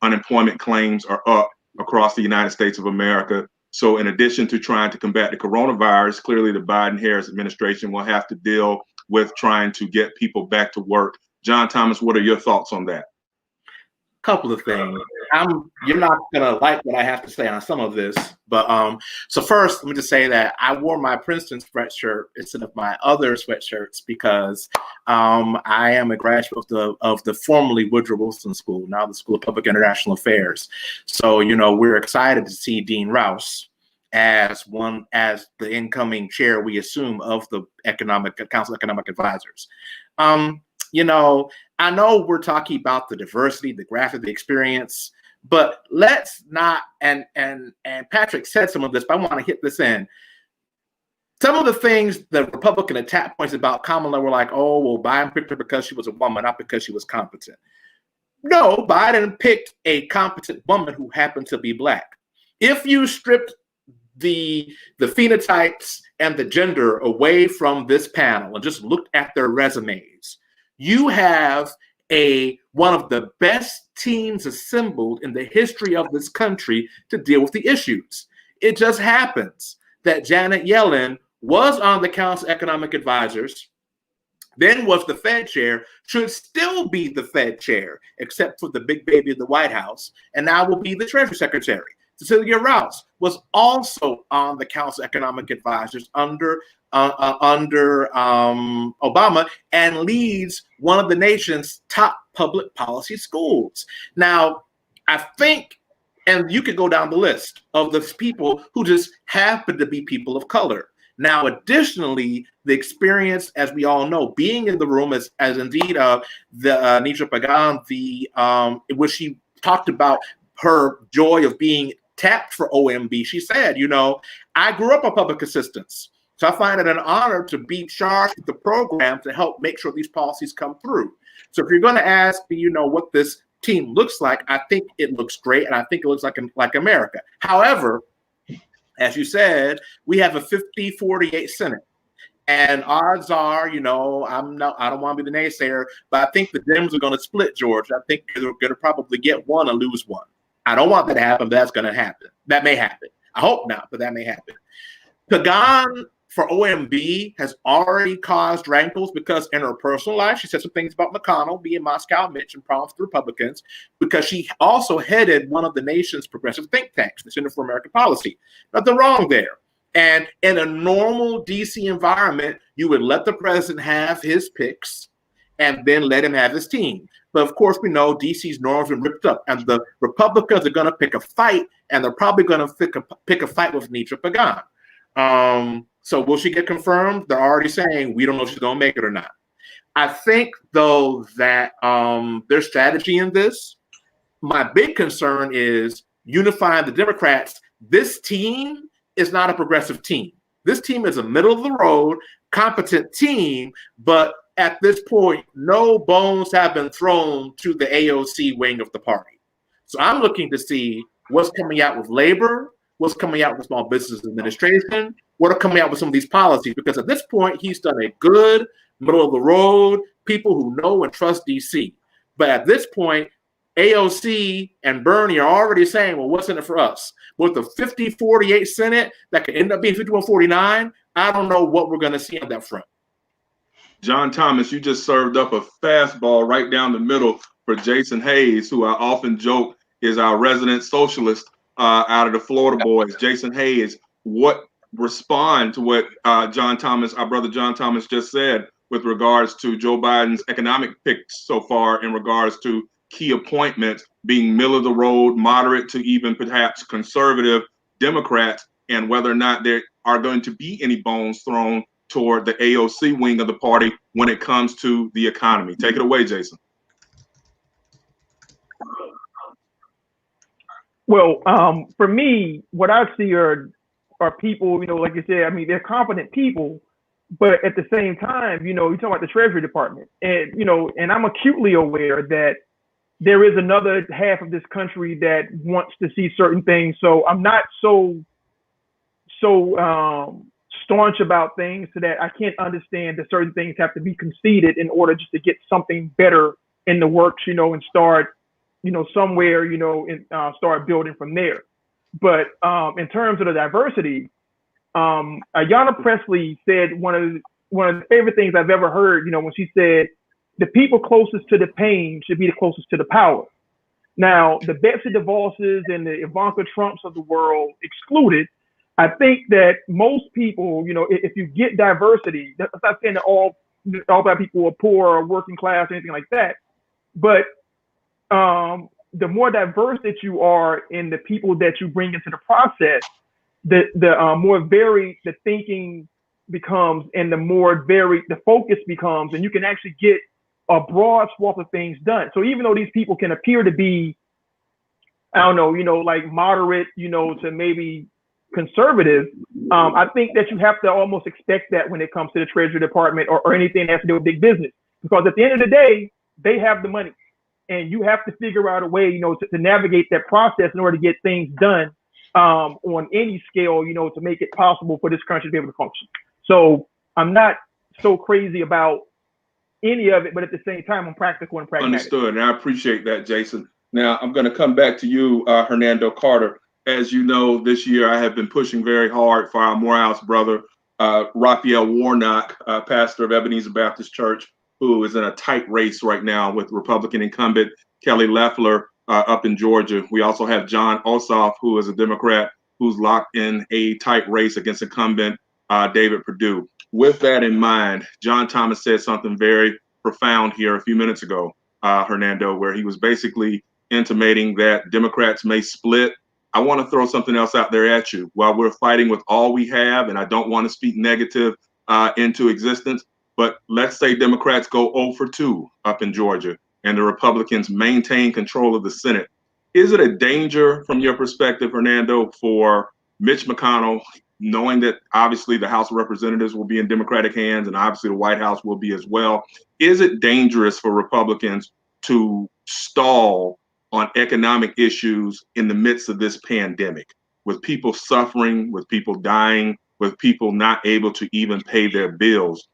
Unemployment claims are up across the United States of America. So in addition to trying to combat the coronavirus, clearly the Biden-Harris administration will have to deal with trying to get people back to work. John Thomas, what are your thoughts on that? Couple of things. You're not gonna like what I have to say on some of this, but so first, let me just say that I wore my Princeton sweatshirt instead of my other sweatshirts because I am a graduate of the formerly Woodrow Wilson School, now the School of Public International Affairs. So you know we're excited to see Dean Rouse as the incoming chair, we assume, of the Council of Economic Advisors. You know, I know we're talking about the diversity, the graphic, the experience, but let's not, and Patrick said some of this, but I want to hit this in. Some of the things the Republican attack points about Kamala were like, oh, well, Biden picked her because she was a woman, not because she was competent. No, Biden picked a competent woman who happened to be Black. If you stripped the phenotypes and the gender away from this panel and just looked at their resumes, you have one of the best teams assembled in the history of this country to deal with the issues. It just happens that Janet Yellen was on the Council of Economic Advisors, then was the Fed chair, should still be the Fed chair, except for the big baby in the White House, and now will be the Treasury Secretary. Cecilia Rouse was also on the Council of Economic Advisors under Obama and leads one of the nation's top public policy schools. Now, I think, and you could go down the list of the people who just happen to be people of color. Now, additionally, the experience, as we all know, being in the room as indeed the Nitra Pagan, which she talked about her joy of being tapped for OMB. She said, you know, I grew up on public assistance. So I find it an honor to be charged with the program to help make sure these policies come through. So if you're going to ask me, you know, what this team looks like, I think it looks great, and I think it looks like America. However, as you said, we have a 50-48 Senate. And odds are, you know, I don't want to be the naysayer, but I think the Dems are going to split, George. I think they're going to probably get one and lose one. I don't want that to happen, but that's going to happen. That may happen. I hope not, but that may happen. Pagan for OMB has already caused rankles because in her personal life, she said some things about McConnell being Moscow Mitch and problems with Republicans, because she also headed one of the nation's progressive think tanks, the Center for American Policy. Nothing wrong there. And in a normal DC environment, you would let the president have his picks, and then let him have his team. But of course, we know DC's norms have been ripped up, and the Republicans are going to pick a fight, and they're probably going to pick a fight with Nitra Pagan. So will she get confirmed? They're already saying we don't know if she's going to make it or not. I think, though, that their strategy in this, my big concern is unifying the Democrats. This team is not a progressive team. This team is a middle-of-the-road, competent team, but at this point, no bones have been thrown to the AOC wing of the party. So I'm looking to see what's coming out with labor, what's coming out with Small Business Administration, what are coming out with some of these policies, because at this point, he's done a good middle-of-the-road, people who know and trust DC. But at this point, AOC and Bernie are already saying, well, what's in it for us? With the 50-48 Senate that could end up being 51-49, I don't know what we're going to see on that front. John Thomas, you just served up a fastball right down the middle for Jason Hayes, who I often joke is our resident socialist out of the Florida boys. Jason Hayes, what respond to what John Thomas, our brother John Thomas just said with regards to Joe Biden's economic picks so far in regards to key appointments being middle of the road, moderate to even perhaps conservative Democrats, and whether or not there are going to be any bones thrown toward the AOC wing of the party when it comes to the economy. Take it away, Jason. Well, for me, what I see are people, like you said, I mean, they're competent people, but at the same time, you talk about the Treasury Department, and, and I'm acutely aware that there is another half of this country that wants to see certain things. So I'm not so staunch about things so that I can't understand that certain things have to be conceded in order just to get something better in the works, and start, somewhere, and start building from there. But in terms of the diversity, Ayanna Pressley said one of the favorite things I've ever heard, when she said, the people closest to the pain should be the closest to the power. Now, the Betsy DeVos's and the Ivanka Trumps of the world excluded, I think that most people, if you get diversity, that's not saying that all black people are poor or working class or anything like that, but the more diverse that you are in the people that you bring into the process, the more varied the thinking becomes, and the more varied the focus becomes, and you can actually get a broad swath of things done. So even though these people can appear to be, I don't know, like moderate, to maybe conservative, I think that you have to almost expect that when it comes to the Treasury Department or anything that has to do with big business, because at the end of the day, they have the money, and you have to figure out a way, to navigate that process in order to get things done on any scale, to make it possible for this country to be able to function. So I'm not so crazy about any of it, but at the same time, I'm practical and pragmatic. Understood, and I appreciate that, Jason. Now, I'm going to come back to you, Hernando Carter. As you know, this year I have been pushing very hard for our Morehouse brother, Raphael Warnock, pastor of Ebenezer Baptist Church, who is in a tight race right now with Republican incumbent Kelly Loeffler up in Georgia. We also have John Ossoff, who is a Democrat, who's locked in a tight race against incumbent David Perdue. With that in mind, John Thomas said something very profound here a few minutes ago, Hernando, where he was basically intimating that Democrats may split. I want to throw something else out there at you. While we're fighting with all we have, and I don't want to speak negative into existence, but let's say Democrats go 0 for 2 up in Georgia and the Republicans maintain control of the Senate. Is it a danger from your perspective, Hernando, for Mitch McConnell, knowing that obviously the House of Representatives will be in Democratic hands and obviously the White House will be as well? Is it dangerous for Republicans to stall on economic issues in the midst of this pandemic, with people suffering, with people dying, with people not able to even pay their bills?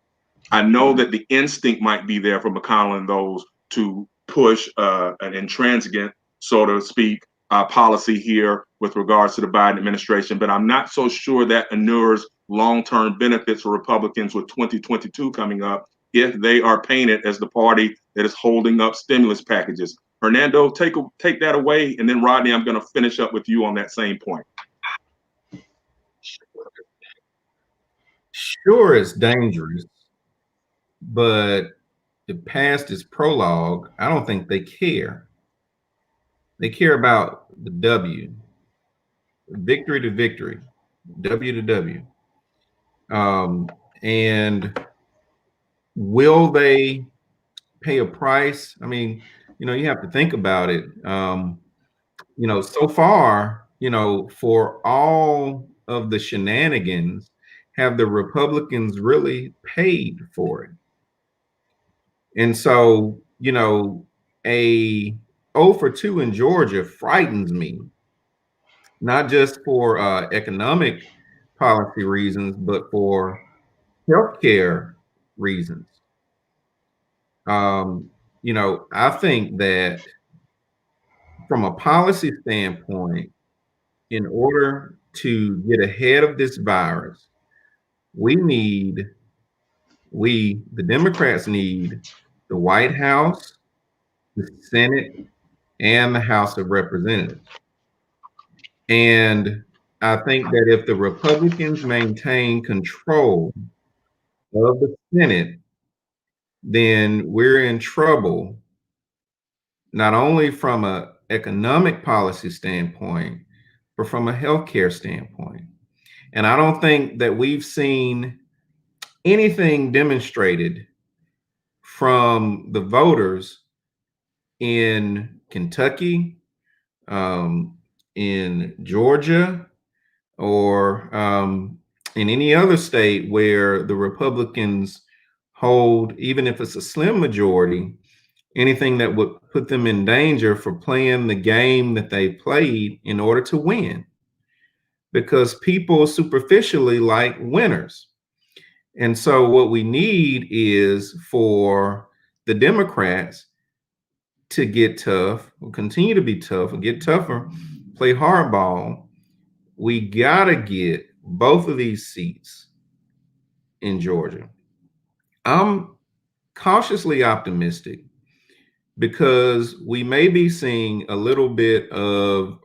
I know that the instinct might be there for McConnell and those to push an intransigent, so to speak, policy here with regards to the Biden administration, but I'm not so sure that inures long-term benefits for Republicans with 2022 coming up if they are painted as the party that is holding up stimulus packages. Hernando, take that away, and then Rodney, I'm going to finish up with you on that same point. Sure, it's dangerous, but past its prologue, I don't think they care. They care about the W, victory to victory, W to W. And will they pay a price? I mean, you have to think about it. So far, for all of the shenanigans, have the Republicans really paid for it? And so, a 0 for 2 in Georgia frightens me, not just for economic policy reasons, but for healthcare reasons. I think that from a policy standpoint, in order to get ahead of this virus, the Democrats need the White House, the Senate, and the House of Representatives. And I think that if the Republicans maintain control of the Senate, then we're in trouble, not only from an economic policy standpoint, but from a healthcare standpoint. And I don't think that we've seen anything demonstrated from the voters in Kentucky, in Georgia, or in any other state where the Republicans hold, even if it's a slim majority, anything that would put them in danger for playing the game that they played in order to win. Because people superficially like winners. And so what we need is for the Democrats to get tough, continue to be tough, and get tougher, play hardball. We gotta get both of these seats in Georgia. I'm cautiously optimistic because we may be seeing a little bit of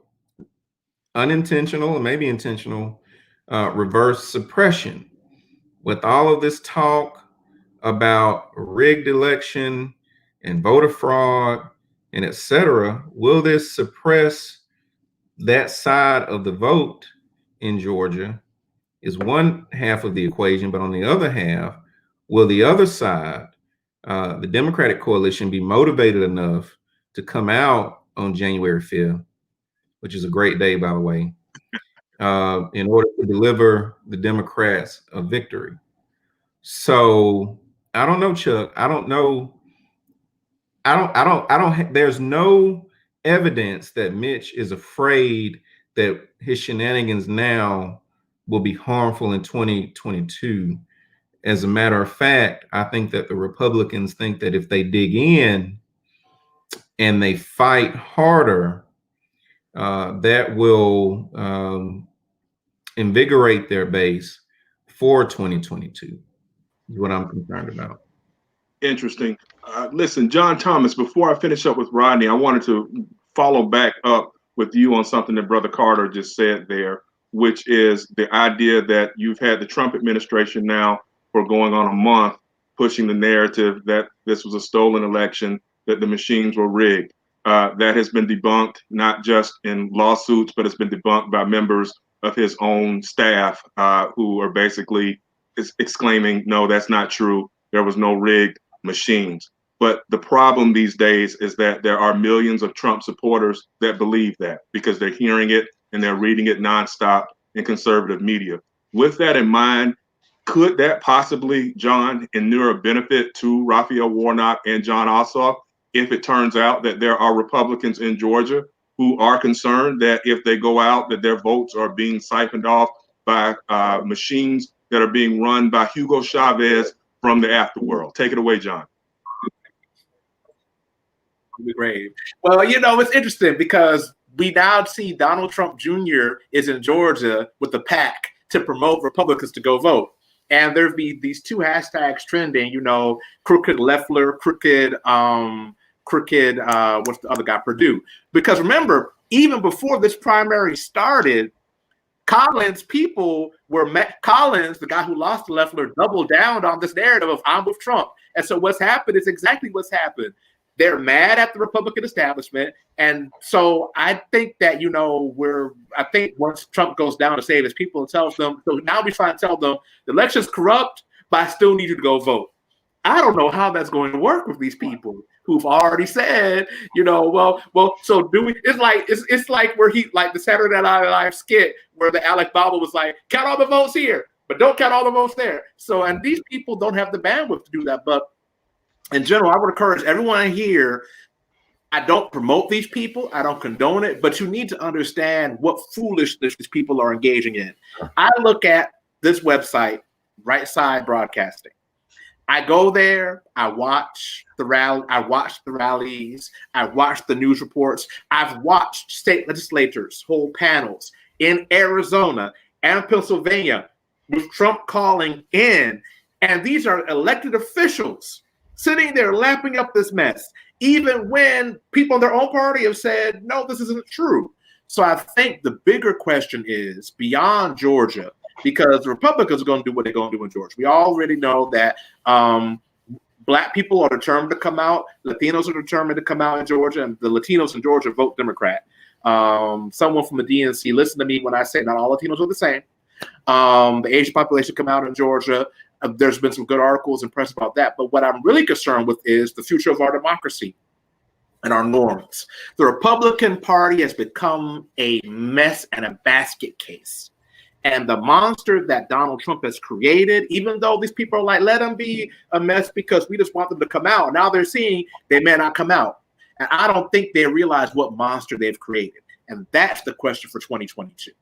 unintentional and maybe intentional reverse suppression. With all of this talk about rigged election and voter fraud and et cetera, will this suppress that side of the vote in Georgia? Is one half of the equation, but on the other half, will the other side, the Democratic coalition, be motivated enough to come out on January 5th, which is a great day, by the way, in order to deliver the Democrats a victory? So I don't know, Chuck. I don't know. There's no evidence that Mitch is afraid that his shenanigans now will be harmful in 2022. As a matter of fact, I think that the Republicans think that if they dig in and they fight harder, that will invigorate their base for 2022, is what I'm concerned about. Interesting. Listen, John Thomas, before I finish up with Rodney, I wanted to follow back up with you on something that Brother Carter just said there, which is the idea that you've had the Trump administration now for going on a month pushing the narrative that this was a stolen election, that the machines were rigged. That has been debunked, not just in lawsuits, but it's been debunked by members of his own staff who are basically exclaiming, no, that's not true. There was no rigged machines. But the problem these days is that there are millions of Trump supporters that believe that because they're hearing it and they're reading it nonstop in conservative media. With that in mind, could that possibly, John, inure a benefit to Raphael Warnock and Jon Ossoff if it turns out that there are Republicans in Georgia who are concerned that if they go out, that their votes are being siphoned off by machines that are being run by Hugo Chavez from the afterworld? Take it away, John. Great. Well, it's interesting because we now see Donald Trump Jr. is in Georgia with a PAC to promote Republicans to go vote. And there'd be these two hashtags trending, crooked Loeffler, crooked, what's the other guy, Perdue. Because remember, even before this primary started, Collins people were Collins, the guy who lost to Loeffler, doubled down on this narrative of I'm with Trump. And so what's happened is exactly what's happened. They're mad at the Republican establishment. And so I think that, I think once Trump goes down to save his people and tells them, so now we're trying to tell them the election's corrupt, but I still need you to go vote. I don't know how that's going to work with these people who've already said, so do we? It's like where like the Saturday Night Live skit where the Alec Baldwin was like, count all the votes here, but don't count all the votes there. So, and these people don't have the bandwidth to do that. But in general, I would encourage everyone here. I don't promote these people. I don't condone it, but you need to understand what foolishness these people are engaging in. I look at this website, Right Side Broadcasting. I go there, I watch the rallies, I watch the news reports. I've watched state legislators hold panels in Arizona and Pennsylvania with Trump calling in. And these are elected officials sitting there lapping up this mess, even when people in their own party have said, no, this isn't true. So I think the bigger question is beyond Georgia, because the Republicans are going to do what they're going to do in Georgia. We already know that Black people are determined to come out. Latinos are determined to come out in Georgia, and the Latinos in Georgia vote Democrat. Someone from the DNC, listen to me when I say not all Latinos are the same. The Asian population come out in Georgia. There's been some good articles and press about that. But what I'm really concerned with is the future of our democracy and our norms. The Republican Party has become a mess and a basket case. And the monster that Donald Trump has created, even though these people are like, let them be a mess because we just want them to come out. Now they're seeing they may not come out. And I don't think they realize what monster they've created. And that's the question for 2022.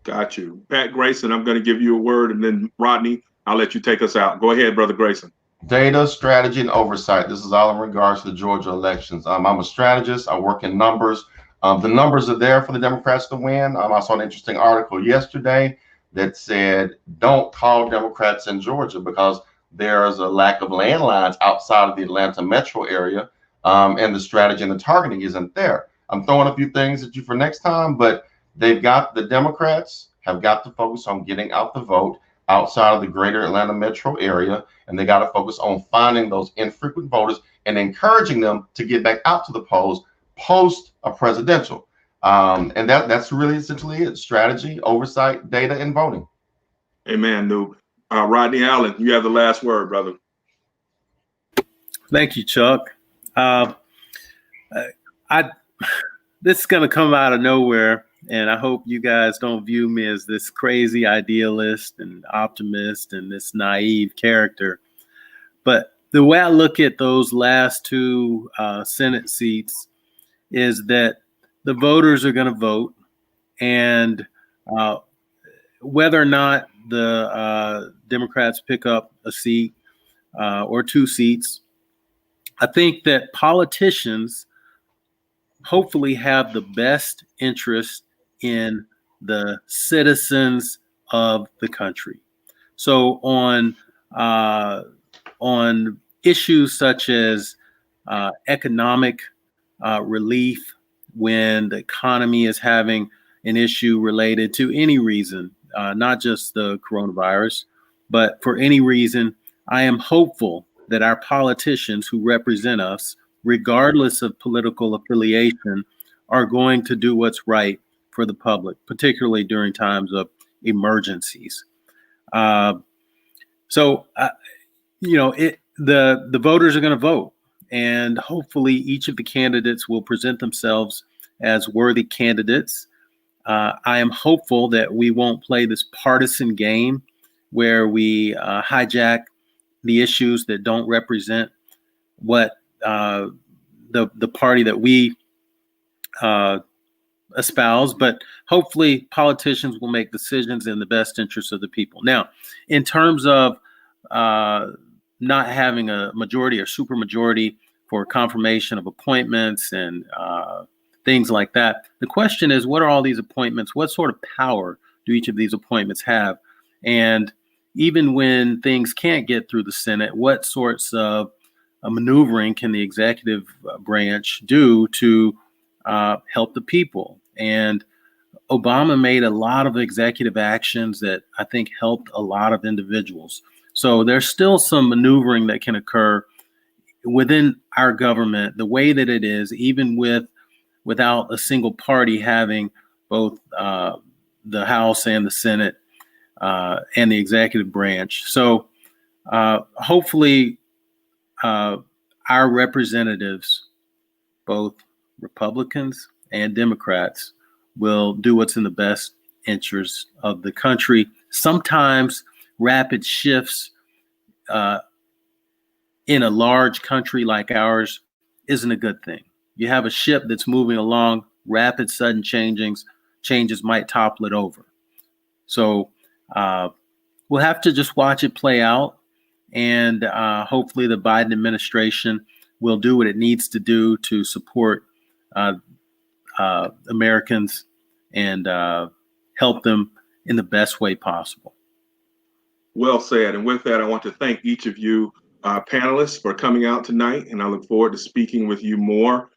Got you. Pat Grayson, I'm going to give you a word, and then Rodney, I'll let you take us out. Go ahead, Brother Grayson. Data, strategy, and oversight. This is all in regards to the Georgia elections. I'm a strategist. I work in numbers. The numbers are there for the Democrats to win. I saw an interesting article yesterday that said, don't call Democrats in Georgia because there's a lack of landlines outside of the Atlanta metro area, and the strategy and the targeting isn't there. I'm throwing a few things at you for next time, but the Democrats have got to focus on getting out the vote outside of the greater Atlanta metro area, and they got to focus on finding those infrequent voters and encouraging them to get back out to the polls post a presidential. And that's really essentially it: strategy, oversight, data, and voting. Amen, Noob. Rodney Allen, you have the last word, brother. Thank you, Chuck. This is going to come out of nowhere, and I hope you guys don't view me as this crazy idealist and optimist and this naive character. But the way I look at those last two Senate seats is that the voters are going to vote, and whether or not the Democrats pick up a seat or two seats, I think that politicians hopefully have the best interest in the citizens of the country. So on issues such as economic relief, when the economy is having an issue related to any reason, not just the coronavirus, but for any reason, I am hopeful that our politicians who represent us, regardless of political affiliation, are going to do what's right for the public, particularly during times of emergencies. The voters are going to vote, and hopefully each of the candidates will present themselves as worthy candidates. I am hopeful that we won't play this partisan game where we hijack the issues that don't represent what the party that we espouse, but hopefully politicians will make decisions in the best interest of the people. Now, in terms of not having a majority or supermajority for confirmation of appointments and things like that, the question is, what are all these appointments? What sort of power do each of these appointments have? And even when things can't get through the Senate, what sorts of maneuvering can the executive branch do to help the people? And Obama made a lot of executive actions that I think helped a lot of individuals. So there's still some maneuvering that can occur within our government, the way that it is, even without a single party having both the House and the Senate and the executive branch. So hopefully our representatives, both Republicans and Democrats, will do what's in the best interest of the country. Sometimes rapid shifts in a large country like ours isn't a good thing. You have a ship that's moving along, rapid sudden changes might topple it over. So we'll have to just watch it play out, and hopefully the Biden administration will do what it needs to do to support Americans and help them in the best way possible. Well said. And with that, I want to thank each of you panelists for coming out tonight, and I look forward to speaking with you more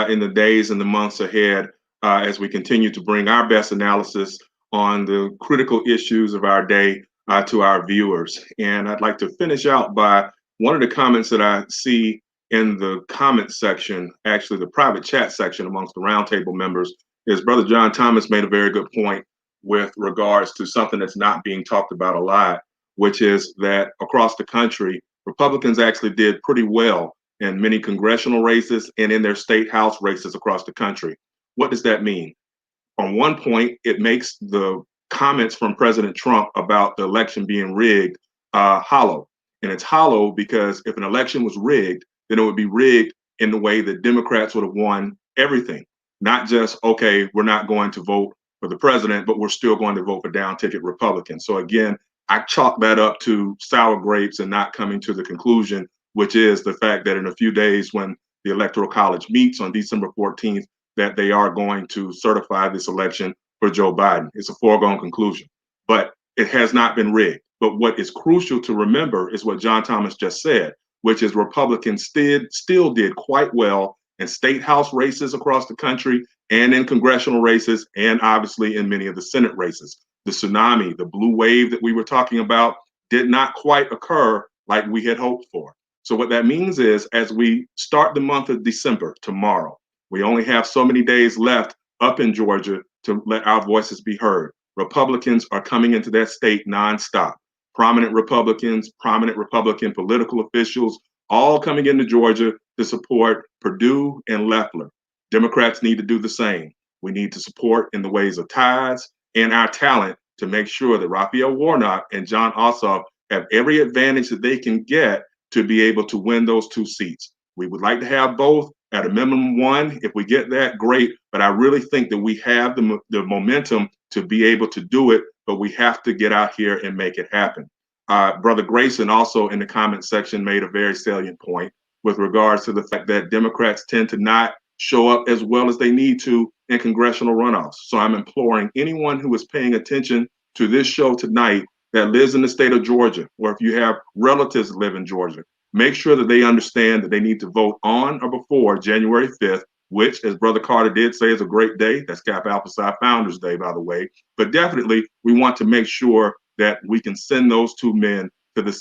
in the days and the months ahead as we continue to bring our best analysis on the critical issues of our day to our viewers. And I'd like to finish out by one of the comments that I see in the comment section, actually the private chat section amongst the roundtable members, is Brother John Thomas made a very good point with regards to something that's not being talked about a lot, which is that across the country, Republicans actually did pretty well in many congressional races and in their state house races across the country. What does that mean? On one point, it makes the comments from President Trump about the election being rigged hollow. And it's hollow because if an election was rigged, then it would be rigged in the way that Democrats would have won everything. Not just, okay, we're not going to vote for the president, but we're still going to vote for down ticket Republicans. So again, I chalk that up to sour grapes and not coming to the conclusion, which is the fact that in a few days when the Electoral College meets on December 14th, that they are going to certify this election for Joe Biden. It's a foregone conclusion, but it has not been rigged. But what is crucial to remember is what John Thomas just said, which is Republicans still did quite well in state house races across the country and in congressional races, and obviously in many of the Senate races. The tsunami, the blue wave that we were talking about, did not quite occur like we had hoped for. So what that means is, as we start the month of December tomorrow, we only have so many days left up in Georgia to let our voices be heard. Republicans are coming into that state nonstop. Prominent Republicans, prominent Republican political officials, all coming into Georgia to support Perdue and Loeffler. Democrats need to do the same. We need to support in the ways of ties and our talent to make sure that Raphael Warnock and John Ossoff have every advantage that they can get to be able to win those two seats. We would like to have both, at a minimum one. If we get that, great. But I really think that we have the momentum to be able to do it, but we have to get out here and make it happen. Brother Grayson also in the comment section made a very salient point with regards to the fact that Democrats tend to not show up as well as they need to in congressional runoffs. So I'm imploring anyone who is paying attention to this show tonight that lives in the state of Georgia, or if you have relatives that live in Georgia, make sure that they understand that they need to vote on or before January 5th, which, as Brother Carter did say, is a great day. That's Kappa Alpha Psi Founders Day, by the way. But definitely, we want to make sure that we can send those two men to the